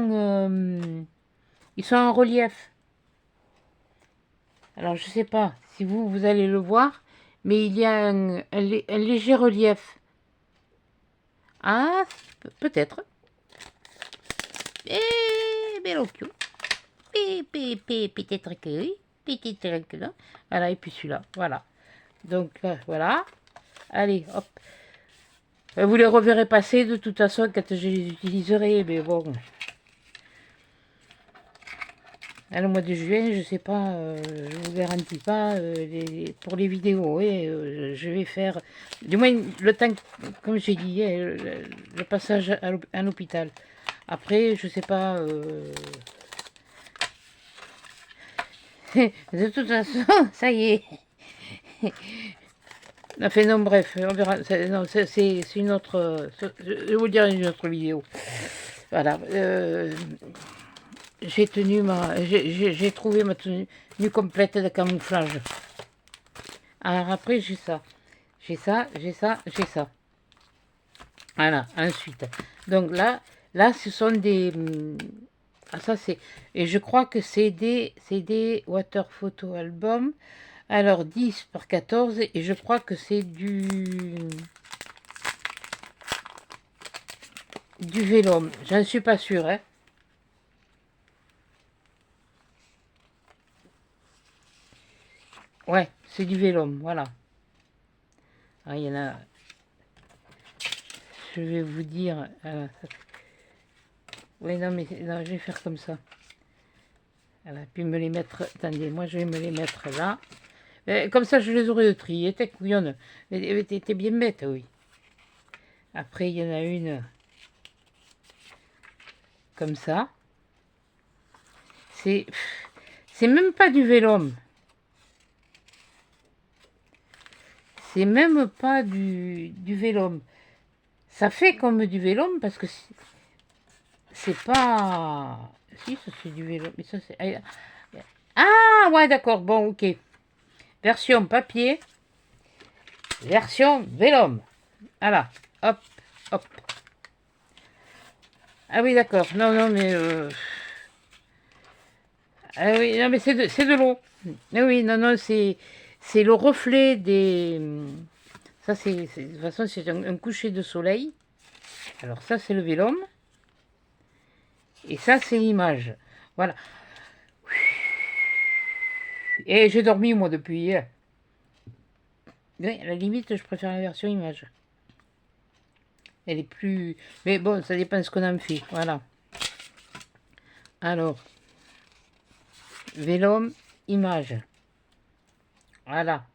en relief. Alors, je sais pas si vous allez le voir, mais il y a un léger relief. Ah, peut-être. Bel occhio. Peut-être que oui. Peut-être que non. Voilà, et puis celui-là. Voilà. Donc, voilà. Allez, hop. Vous les reverrez passer de toute façon quand je les utiliserai, mais bon. Le mois de juin, je sais pas, je vous garantis pas pour les vidéos. Je vais faire, du moins le temps, comme j'ai dit, le passage à l'hôpital. Après, je sais pas. De toute façon, ça y est. Enfin non, bref, on verra. C'est une autre. Je vais vous dire une autre vidéo. Voilà. J'ai trouvé ma tenue complète de camouflage. Alors après, j'ai ça. J'ai ça, j'ai ça, j'ai ça. Voilà, ensuite. Donc là, ce sont des... Ah, ça, c'est... Et je crois que c'est des water photo album. Alors, 10 par 14. Et je crois que c'est du vélum. J'en suis pas sûre, hein. Ouais, c'est du vélum, voilà. Ah, il y en a... Je vais vous dire... oui, non, mais non, je vais faire comme ça. Voilà, puis me les mettre... Attendez, moi, je vais me les mettre là. Comme ça, je les aurais triés. T'es couillonne. T'es bien bête, oui. Après, il y en a une... Comme ça. C'est même pas du vélum. C'est même pas du vélum. Ça fait comme du vélum parce que c'est pas... Si, ça c'est du vélum. Mais ça c'est... Ah, ouais, d'accord. Bon, ok. Version papier. Version vélum. Voilà. Hop, hop. Ah oui, d'accord. Non, non, mais... Ah oui, non, mais c'est de l'eau. Ah oui, non, non, c'est le reflet des... Ça, de toute façon, c'est un coucher de soleil. Alors ça, c'est le vélum. Et ça, c'est l'image. Voilà. Et j'ai dormi, moi, depuis hier. Oui, à la limite, je préfère la version image. Elle est plus... Mais bon, ça dépend de ce qu'on en fait. Voilà. Alors, vélum, image. Voilà.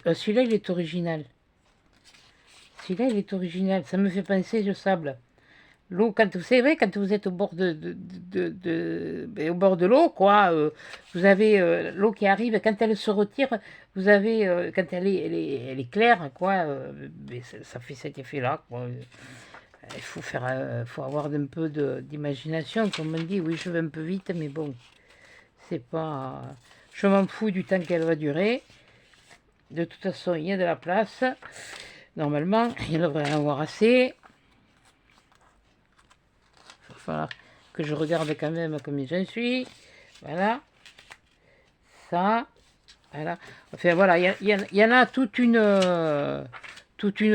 Celui-là, il est original. Celui-là, il est original. Ça me fait penser au sable. L'eau, quand vous savez, quand vous êtes au bord au bord de l'eau, quoi, vous avez l'eau qui arrive, quand elle se retire, vous avez, quand elle est claire, quoi, mais ça fait cet effet-là, quoi. Il faut faire, faut avoir un peu d'imagination, comme on dit. Oui, je vais un peu vite, mais bon, c'est pas, je m'en fous du temps qu'elle va durer. De toute façon, il y a de la place. Normalement, il devrait y en avoir assez. Il va falloir que je regarde quand même combien j'en suis. Voilà. Ça. Voilà. Enfin, voilà. Il y en a toute une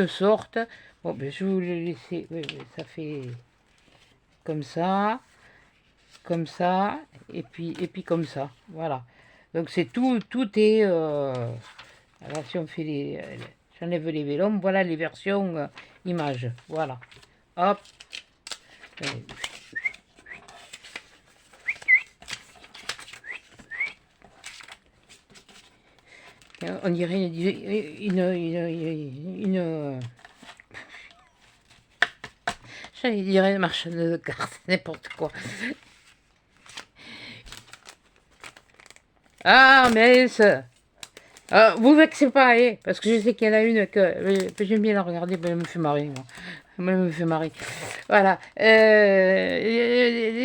sorte. Bon, ben, je vais vous le laisser. Oui, oui, ça fait comme ça, et puis comme ça. Voilà. Donc, c'est tout. Tout est. Alors, si on fait j'enlève les vélons. Voilà les versions images. Voilà. Hop. On dirait j'allais dire une marchande de cartes, n'importe quoi. Ah, mais ça. Ah, vous vexez pas, parce que je sais qu'il y en a une que j'aime bien la regarder, mais elle me fait marrer. Moi. Elle me fait marrer. Voilà.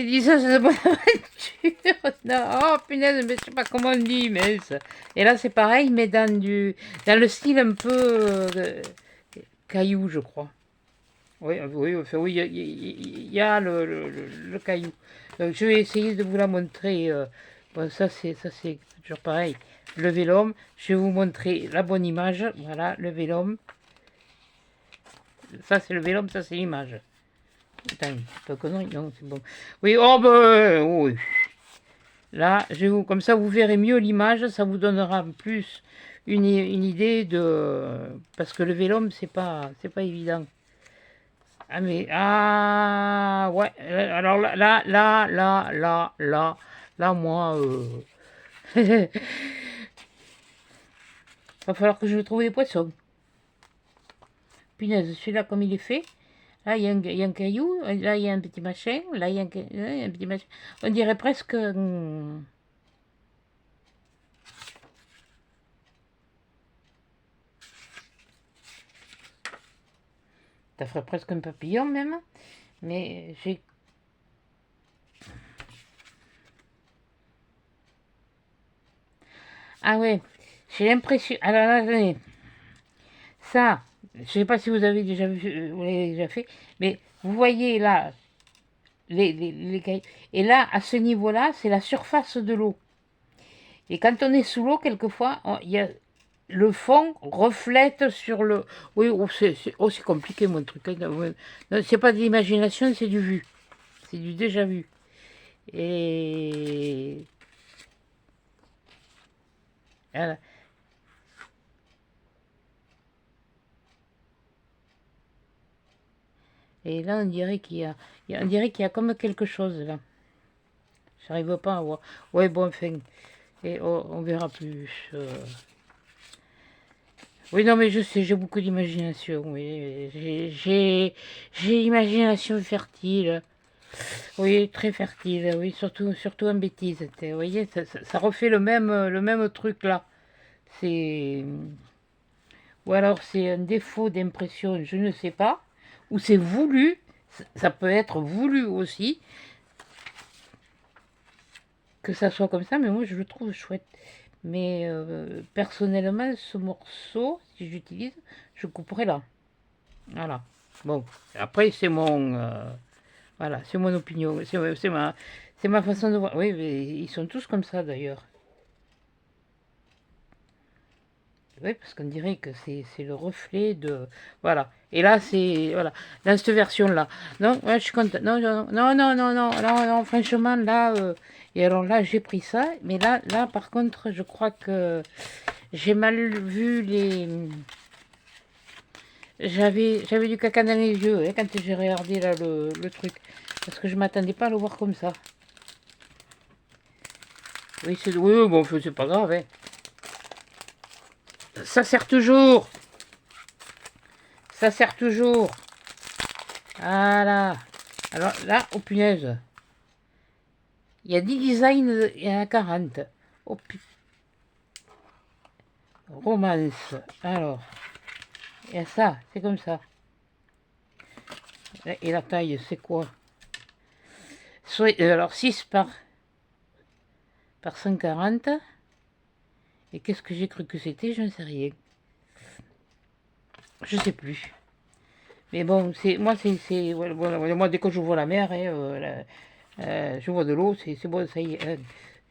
Licence de bonne aventure. Non, oh punaise, mais je sais pas comment on dit, mais ça. Et là, c'est pareil, mais dans le style un peu caillou, je crois. Oui, oui, enfin, oui, il y a le caillou. Donc, je vais essayer de vous la montrer. Bon, ça c'est toujours pareil. Le vélum. Je vais vous montrer la bonne image. Voilà, le vélum. Ça c'est le vélum, ça c'est l'image. Attends, c'est pas connerie, non, c'est bon. Oui, oh ben, oui. Là, comme ça, vous verrez mieux l'image. Ça vous donnera plus une idée de, parce que le vélum, c'est pas évident. Ah mais ouais, alors là moi va falloir que je trouve des poissons. Punaise, celui-là comme il est fait, là il y a un caillou, là il y a un petit machin, là il y a un petit machin. On dirait presque ça ferait presque un papillon même, mais j'ai ah ouais, j'ai l'impression. Alors là, attendez. Ça, je ne sais pas si vous avez déjà vu, vous l'avez déjà fait, mais vous voyez là, les cailloux. Et là, à ce niveau-là, c'est la surface de l'eau. Et quand on est sous l'eau, quelquefois, il y a, le fond reflète sur le... Oui, c'est compliqué mon truc. C'est pas de l'imagination, c'est du vu. C'est du déjà vu. Et... Voilà. Et là, on dirait on dirait qu'il y a comme quelque chose là. J'arrive pas à voir. Ouais, bon, enfin, et on verra plus. Oui, non, mais je sais, j'ai beaucoup d'imagination. Oui, j'ai imagination fertile. Oui, très fertile. Oui, surtout en bêtises. Vous voyez, ça refait le même truc là. C'est ou alors c'est un défaut d'impression, je ne sais pas. Ou c'est voulu. Ça peut être voulu aussi que ça soit comme ça, mais moi je le trouve chouette. Mais personnellement, ce morceau, si j'utilise, je couperai là. Voilà. Bon, après c'est mon, voilà, c'est mon opinion, c'est ma façon de voir. Oui, mais ils sont tous comme ça d'ailleurs. Oui, parce qu'on dirait que c'est le reflet de, voilà. Et là c'est, voilà, dans cette version là. Non, ouais, je suis contente. Non, non, non, non, non, non, non, non, franchement là. Et alors là j'ai pris ça, mais là par contre je crois que j'ai mal vu les. J'avais du caca dans les yeux quand j'ai regardé là le truc. Parce que je m'attendais pas à le voir comme ça. Oui, oui, bon, c'est pas grave. Hein. Ça sert toujours. Ça sert toujours. Voilà. Alors là, oh punaise. Il y a 10 designs, il y en a 40. Oh putain. Romance. Alors, il y a ça, c'est comme ça. Et la taille, c'est quoi? Alors 6 par 140. Et qu'est-ce que j'ai cru que c'était? Je ne sais rien. Je sais plus. Mais bon, moi, voilà, moi, dès que j'ouvre la mer, j'ouvre de l'eau, c'est bon, ça y est. 1,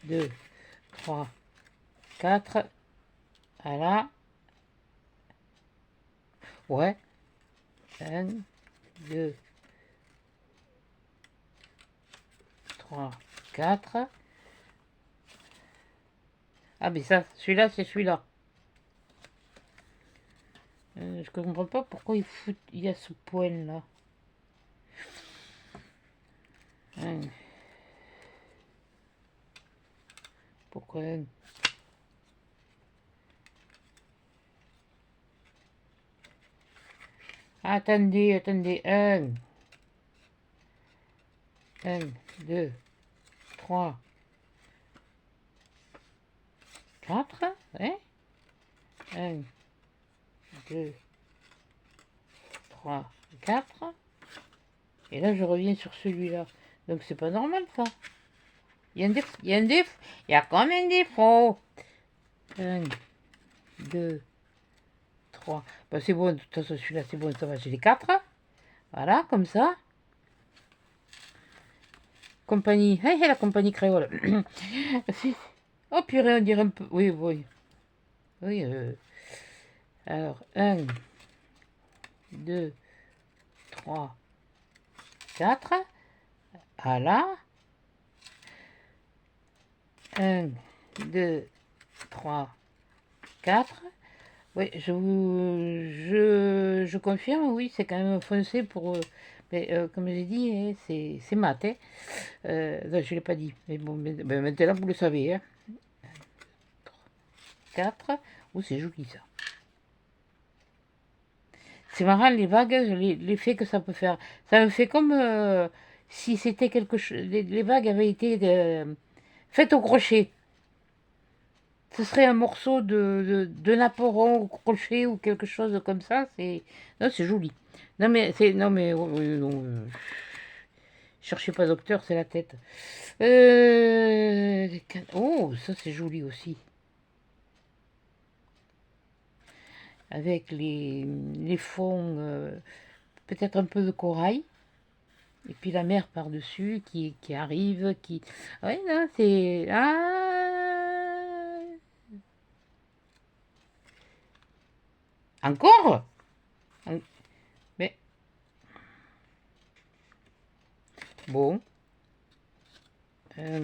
2, 3, 4. Voilà. Ouais. 1, 2, 3, 4. Ah, mais ça, celui-là, c'est celui-là. Je comprends pas pourquoi il y a ce poil là. Pourquoi? Attendez. 1, 2, 3, 4. Hein? 1, 2, 3, 4. Et là, je reviens sur celui-là. Donc, c'est pas normal, ça. Il y a il y a quand même un défaut. 1, 2, 3. Bah, c'est bon, de toute façon, celui-là, c'est bon, ça va, j'ai les 4. Voilà, comme ça. Compagnie. Hey, la compagnie créole. Oh, purée, on dirait un peu. Oui. Oui, alors, 1, 2, 3, 4. Voilà. 1, 2, 3, 4. Oui, je confirme, oui, c'est quand même foncé pour... mais comme j'ai dit, hein, c'est mat. Hein. Non, je ne l'ai pas dit. Mais bon, maintenant, vous le savez. Hein. 4. Oh, c'est joli, ça. C'est marrant, les vagues, l'effet que ça peut faire. Ça me fait comme si c'était quelque chose... Les vagues avaient été faites au crochet. Ce serait un morceau de naperon au crochet ou quelque chose comme ça. Non, c'est joli. Non mais cherchez pas docteur, c'est la tête. Oh, ça c'est joli aussi. Avec les fonds, peut-être un peu de corail. Et puis la mer par-dessus qui arrive, qui... Oui, non, c'est... Ah, encore? Mais bon. 1,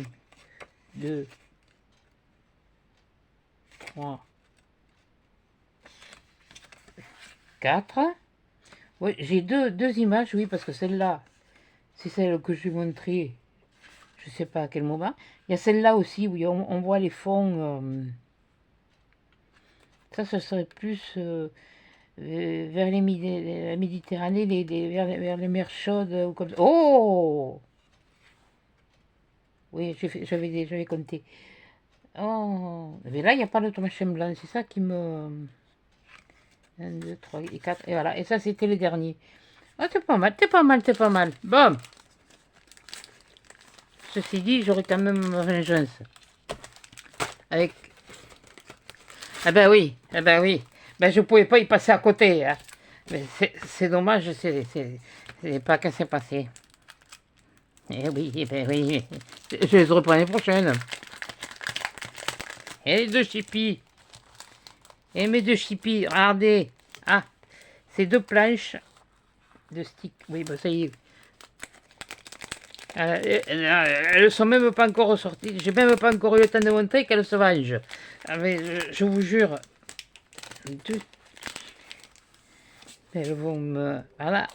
2, 3, 4. Oui, j'ai deux images, oui, parce que celle-là, c'est celle que je vais montrer, je ne sais pas à quel moment. Il y a celle-là aussi où on voit les fonds. Ça, ce serait plus vers la Méditerranée, vers les mers chaudes ou comme ça. Oh! Oui, j'avais compté. Oh! Mais là, il n'y a pas de machin blanc, c'est ça qui me... 1, 2, 3 et 4, et voilà. Et ça, c'était le dernier. Oh, c'est pas mal, c'est pas mal. Bon! Ceci dit, j'aurais quand même ma vengeance. Avec... Ah ben oui. Ben, je pouvais pas y passer à côté. Hein. Mais c'est dommage, c'est pas qu'à s'est passé. Eh oui, ben oui. Je les reprends l'année prochaine. Et les 2 chippies. Et mes 2 chippies, regardez. Ah, ces 2 planches de stick. Oui, ben ça y est. Elles ne sont même pas encore ressorties. J'ai même pas encore eu le temps de montrer qu'elles se vengent. Ah, mais je vous jure. Elles vont me... Voilà.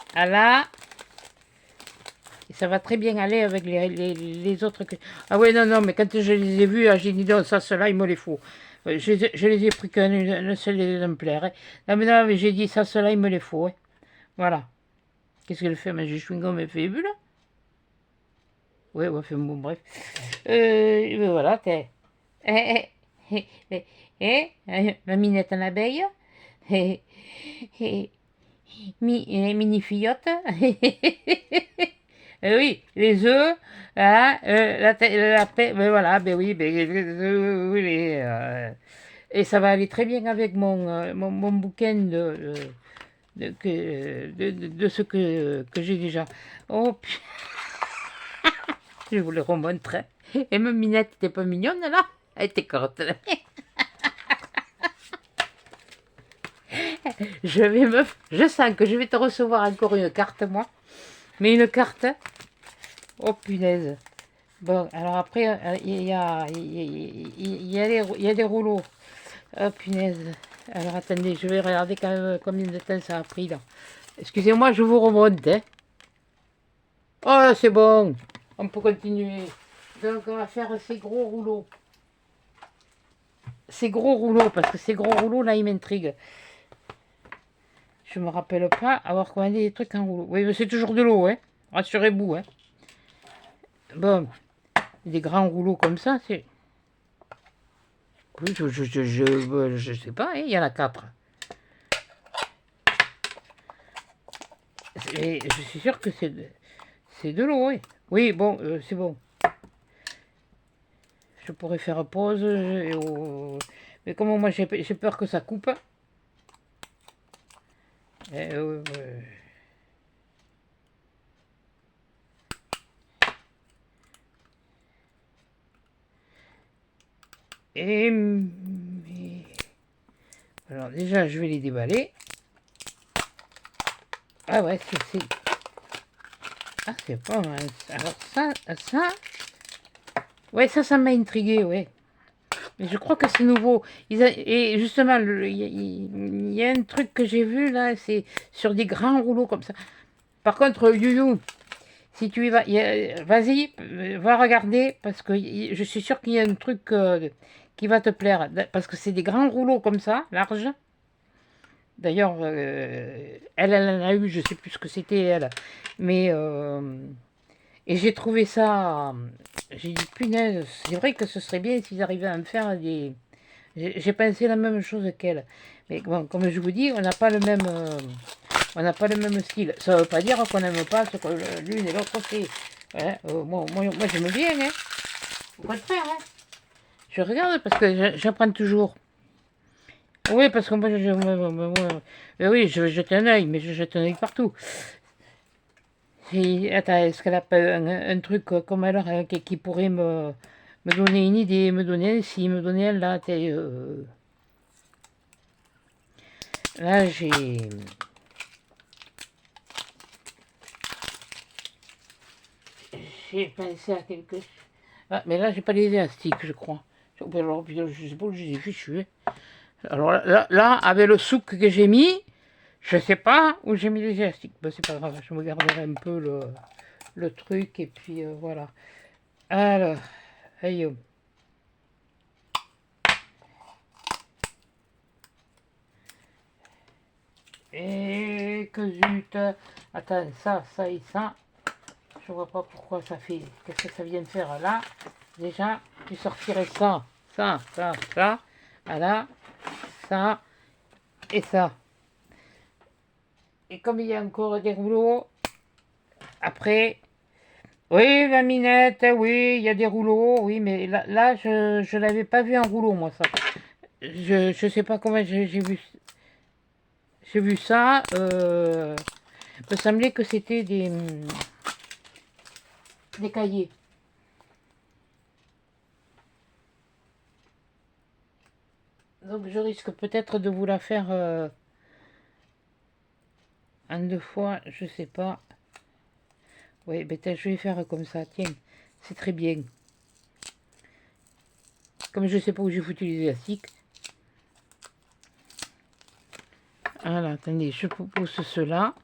Et ça va très bien aller avec les autres. Ah ouais, non, mais quand je les ai vus, j'ai dit non, ça, cela, il me les faut. Je les ai pris qu'un seul exemplaire. Hein. Non, mais j'ai dit ça, cela, il me les faut. Hein. Voilà. Qu'est-ce qu'elle fait? Mais j'ai chewing-gum et fait bulle. Ouais, ouais, enfin, bon, bref. Mais voilà, t'es... Eh, eh, eh, ma minette en abeille. Eh, eh, mini fillotte. Oui, les œufs, voilà, mais voilà, ben oui, oui, et ça va aller très bien avec mon bouquin de ce que j'ai déjà. Oh, je vous le remontrer. Et ma minette était pas mignonne là? Elle était courte. Je sens que je vais te recevoir encore une carte, moi. Mais une carte. Oh punaise. Bon, alors après, il y a des rouleaux. Oh punaise. Alors attendez, je vais regarder quand même combien de temps ça a pris là. Excusez-moi, je vous remonte. Hein. Oh, c'est bon. On peut continuer. Donc on va faire ces gros rouleaux. Ces gros rouleaux, parce que ces gros rouleaux là, ils m'intriguent. Je me rappelle pas avoir commandé des trucs en rouleau. Oui, mais c'est toujours de l'eau, hein. Rassurez-vous, hein. Bon, des grands rouleaux comme ça, c'est... Oui, je sais pas, hein, il y en a 4. Je suis sûr que c'est de l'eau, oui. Oui, bon, c'est bon. Je pourrais faire pause, mais comme moi j'ai peur que ça coupe. Et, alors déjà, je vais les déballer. Ah ouais, c'est... Ah, c'est pas mal. Alors ça... Ouais, ça m'a intrigué, ouais. Mais je crois que c'est nouveau. Et justement, il y a un truc que j'ai vu là, c'est sur des grands rouleaux comme ça. Par contre, Youyou, si tu y vas, vas-y, va regarder, parce que je suis sûre qu'il y a un truc qui va te plaire. Parce que c'est des grands rouleaux comme ça, larges. D'ailleurs, elle en a eu, je sais plus ce que c'était elle. Mais, et j'ai trouvé ça, j'ai dit, punaise, c'est vrai que ce serait bien s'ils arrivaient à me faire des... J'ai pensé la même chose qu'elle. Mais bon, comme je vous dis, on n'a pas le même, on n'a pas le même style. Ça ne veut pas dire qu'on n'aime pas ce que l'une et l'autre fait. Hein, moi j'aime bien, hein. Au contraire, hein. Je regarde parce que j'apprends toujours. Oui, parce que moi, oui, je vais jeter un œil, mais je jette un œil partout. Attends, est-ce qu'elle a pas un truc comme elle, hein, qui pourrait me donner une idée, me donner, si me donner elle, là, là, j'ai pensé à quelque chose. Ah, mais là, j'ai pas les élastiques, je crois. Alors, je sais pas où je les ai fichus. Alors là, avec le souk que j'ai mis, je sais pas où j'ai mis les élastiques. Ben, c'est pas grave, je me garderai un peu le truc, et puis voilà. Alors, aïe. Et que zut. Attends, ça et ça. Je vois pas pourquoi ça fait. Qu'est-ce que ça vient de faire là? Déjà, tu sortirais ça. Voilà. Ça et ça. Et comme il y a encore des rouleaux, après. Oui, la minette, oui, il y a des rouleaux, oui, mais là je l'avais pas vu en rouleau, moi, ça. Je sais pas comment j'ai vu ça. Il me semblait que c'était des cahiers. Donc je risque peut-être de vous la faire en 2 fois, je sais pas. Oui, ben je vais faire comme ça, tiens, c'est très bien. Comme je sais pas où j'ai foutu les élastiques. Voilà, attendez, je propose cela.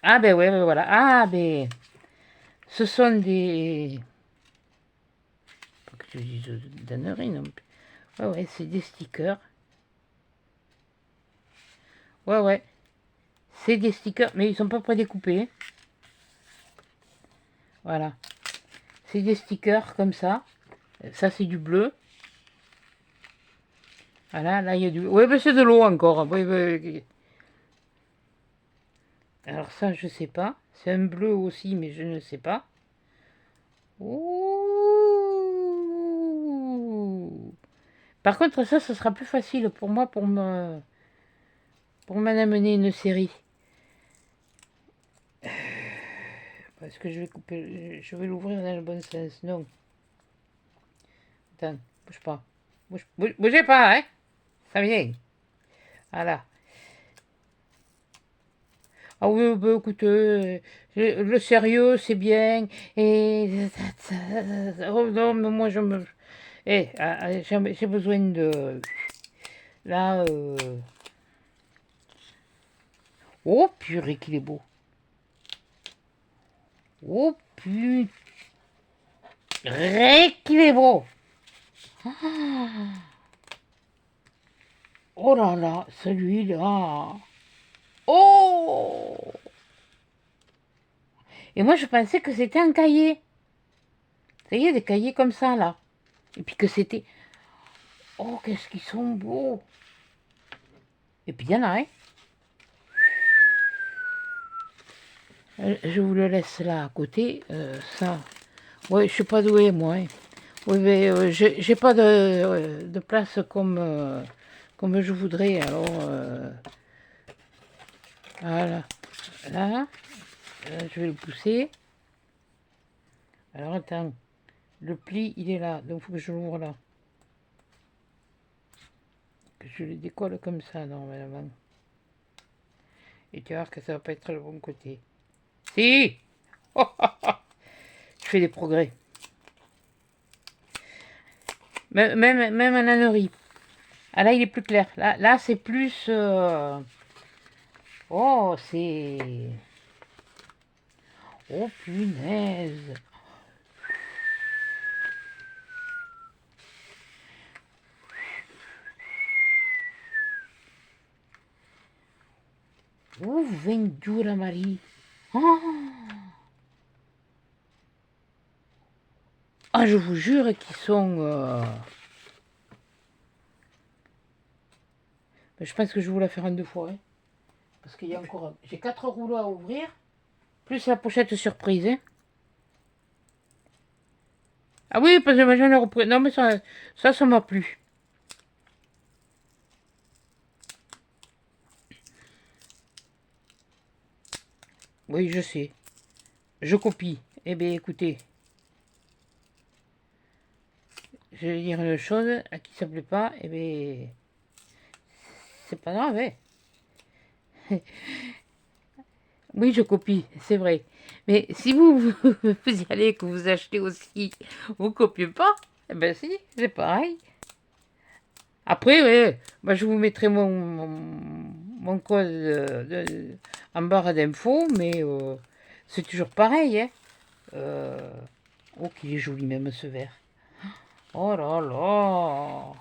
Ah ben ouais, ben voilà. Ah ben, ce sont des... Pas que je dise d'annerie non plus. Ouais, c'est des stickers. Ouais, c'est des stickers, mais ils sont pas prédécoupés. Voilà. C'est des stickers comme ça. Ça, c'est du bleu. Voilà, là, il y a du... Oui, mais c'est de l'eau encore. Oui, oui. Alors ça, je sais pas. C'est un bleu aussi, mais je ne sais pas. Ouh. Par contre, ça sera plus facile pour moi pour m'en amener une série. Parce que je vais couper... Je vais l'ouvrir dans le bon sens. Non. Attends, bouge pas. Bougez pas, hein. Ça vient. Voilà. Ah oui, bah, écoute, le sérieux, c'est bien. Et... Oh non, mais moi, je me... j'ai besoin de... Là, oh, purée, qu'il est beau. Oh, purée, qu'il est beau. Oh là là, celui-là. Oh! Et moi, je pensais que c'était un cahier. Ça y est, des cahiers comme ça, là. Et puis que c'était... Oh, qu'est-ce qu'ils sont beaux. Et puis, il y en a, hein. Je vous le laisse là, à côté. Ça... Ouais, je suis pas douée, moi, hein. Oui, mais j'ai pas de place comme je voudrais, alors... voilà. Là, je vais le pousser. Alors, attends. Le pli, il est là, donc il faut que je l'ouvre là. Que je le décolle comme ça, normalement. Et tu vas voir que ça va pas être le bon côté. Si! Je fais des progrès. Même un ânerie. Ah là, il est plus clair. Là c'est plus... Oh, c'est... Oh, punaise. Oh, Vendura Marie. Oh. Ah, je vous jure qu'ils sont... Je pense que je vais vous la faire en deux fois. Hein. Parce qu'il y a encore... J'ai 4 rouleaux à ouvrir. Plus la pochette surprise. Hein. Ah oui, parce que j'en ai repris. Non, mais ça m'a plu. Oui, je sais. Je copie. Eh bien, écoutez. Je vais dire une chose à qui ça plaît pas. Eh bien, c'est pas grave, hein. Oui, je copie, c'est vrai. Mais si vous y allez, que vous achetez aussi, vous copiez pas, eh ben si, c'est pareil. Après, ouais, moi je vous mettrai mon code en barre d'infos, mais c'est toujours pareil, hein. Oh, qu'il est joli même ce verre. Oh là là.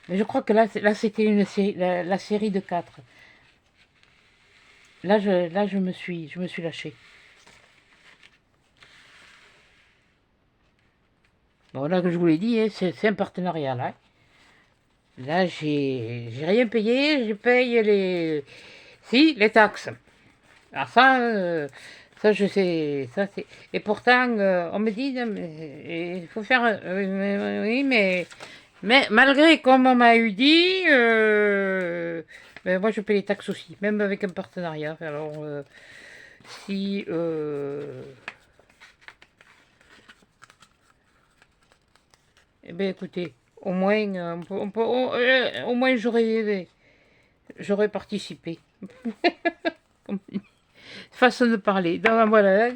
Mais je crois que là c'était une série, la série de 4. Là, je me suis lâché. Bon, là, que je vous l'ai dit, hein, c'est un partenariat, là. Là, j'ai rien payé, je paye les... Si, les taxes. Alors ça je sais, ça c'est... Et pourtant, on me dit, non, mais, il faut faire... oui, mais malgré comme on m'a eu dit, ben, moi je paye les taxes aussi, même avec un partenariat. Alors, si... eh bien, écoutez, au moins, au moins j'aurais participé. Façon de parler. Donc, voilà,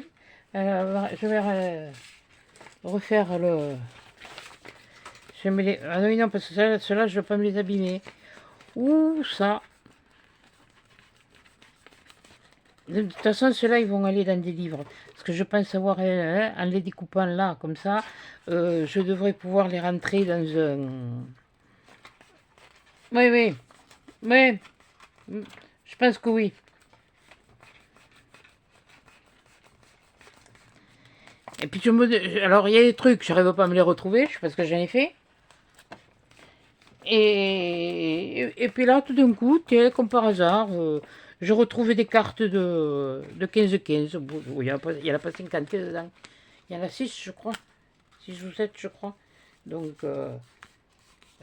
je vais refaire le... Je mets les... Ah oui, non, parce que ceux-là, je ne vais pas me les abîmer. Ouh, ça. De toute façon, ceux-là, ils vont aller dans des livres. Parce que je pense avoir, en les découpant là, comme ça, je devrais pouvoir les rentrer dans un... Oui, oui, oui. Je pense que oui. Et puis alors il y a des trucs, je n'arrive pas à me les retrouver, je sais pas ce que j'en ai fait. Et puis là, tout d'un coup, tiens, comme par hasard, je retrouvais des cartes de 15-15. Bon, il y en a pas 50 dedans. Il y en a 6, je crois. 6 ou 7, je crois. Donc,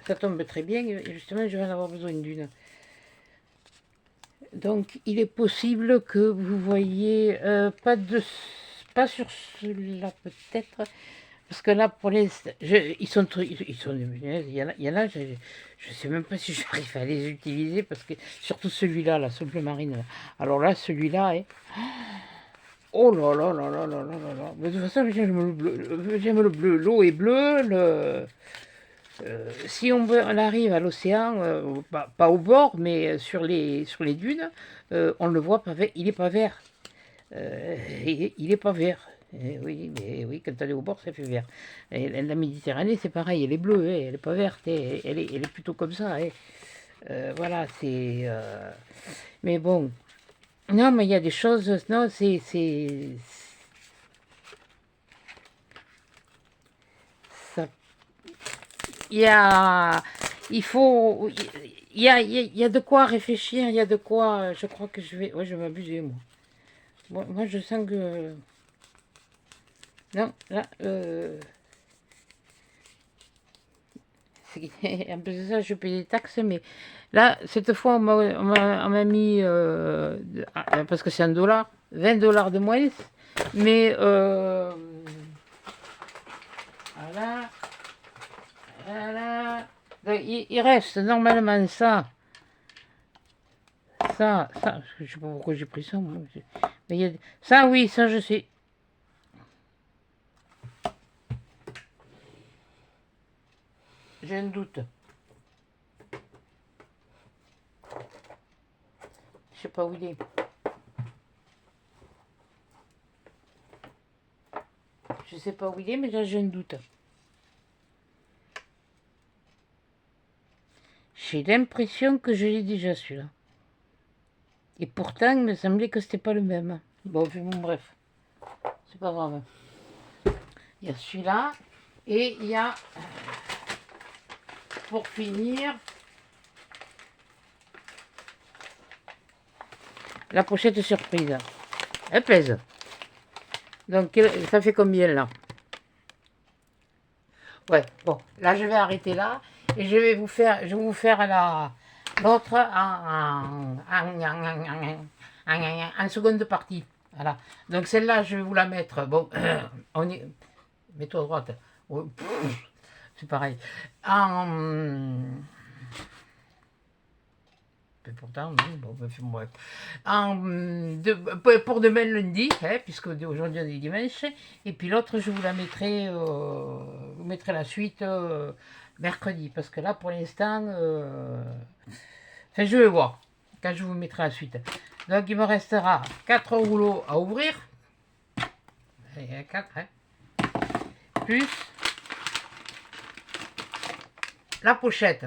ça tombe très bien. Et justement, je vais en avoir besoin d'une. Donc, il est possible que vous voyez pas sur celui-là peut-être, parce que là, pour les, ils sont, il y en a, je ne sais même pas si j'arrive à les utiliser, parce que surtout celui-là, la souple marine. Là. Alors là, celui-là est, oh là là là là là là là là. Mais de toute façon, j'aime le bleu. L'eau est bleue. Si on arrive à l'océan, pas au bord, mais sur les dunes, on le voit pas vert, il est pas vert. Il est pas vert. Oui, mais oui, quand elle est au bord, ça fait vert. Et la Méditerranée, c'est pareil, elle est bleue, elle est pas verte, elle est plutôt comme ça. Voilà, c'est. Mais bon, non, mais il y a des choses. Non, ça. Il y a. Il faut. Il y a de quoi réfléchir, il y a de quoi. Je crois que je vais. Ouais, je vais m'abuser, moi. Moi, je sens que. Non, là. Un peu ça, je paye des taxes, mais là, cette fois, on m'a mis, parce que c'est un dollar, 20 dollars de moins, mais voilà, voilà. Donc, il reste normalement ça, je sais pas pourquoi j'ai pris ça, moi. Mais ça, oui, ça, je sais. J'ai un doute. Je sais pas où il est. Je sais pas où il est, mais là, j'ai un doute. J'ai l'impression que je l'ai déjà, celui-là. Et pourtant, il me semblait que c'était pas le même. Bon, bref, c'est pas grave. Il y a celui-là. Et il y a, pour finir, la pochette surprise. Elle pèse. Donc, ça fait combien là? Ouais, bon, là je vais arrêter là. Et je vais vous faire l'autre en seconde partie. Voilà. Donc celle-là, je vais vous la mettre. Bon, on est. Mets-toi à droite. Oh, c'est pareil. Pourtant, oui, bon, bref. Pour demain lundi, hein, puisque aujourd'hui on est dimanche, et puis l'autre, je vous la mettrai, vous mettrez la suite mercredi, parce que là, pour l'instant, enfin, je vais voir, quand je vous mettrai la suite. Donc, il me restera 4 rouleaux à ouvrir, il y a 4, hein, plus la pochette.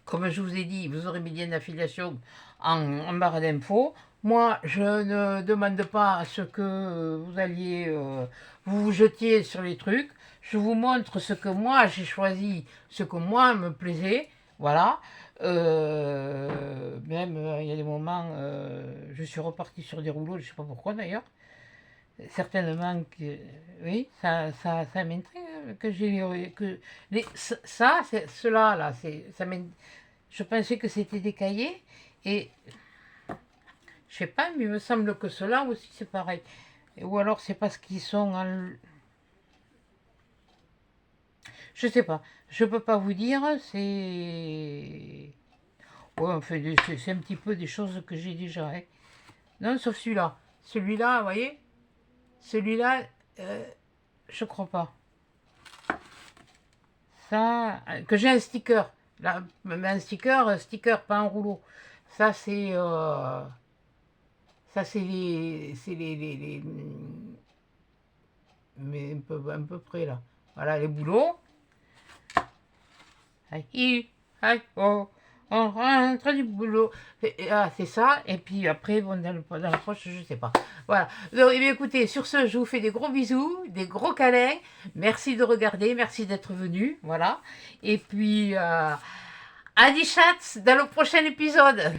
Comme je vous ai dit, vous aurez mes liens d'affiliation en barre d'infos. Moi, je ne demande pas à ce que vous alliez vous jetiez sur les trucs. Je vous montre ce que moi j'ai choisi, ce que moi me plaisait. Voilà. Même, il y a des moments, je suis reparti sur des rouleaux, je ne sais pas pourquoi d'ailleurs. Certainement que oui, ça m'intrigue que j'ai que ça, cela là, ça m'intrigue. Je pensais que c'était des cahiers et je sais pas, mais il me semble que ceux-là aussi c'est pareil. Ou alors c'est parce qu'ils sont en... Je sais pas, je peux pas vous dire, c'est... Ouais, enfin, c'est un petit peu des choses que j'ai déjà. Hein. Non, sauf celui-là. Celui-là, vous voyez, celui-là, je crois pas. Ça, que j'ai un sticker. Là, mais un sticker, pas un rouleau. Ça, c'est... ça, c'est mais un peu près, là. Voilà, les boulots. Aïe, aïe, oh. On rentre du boulot. Ah, c'est ça. Et puis après, bon, dans la poche, je sais pas. Voilà. Donc, eh bien, écoutez, sur ce, je vous fais des gros bisous, des gros câlins. Merci de regarder, merci d'être venu. Voilà. Et puis, à 10 chats dans le prochain épisode.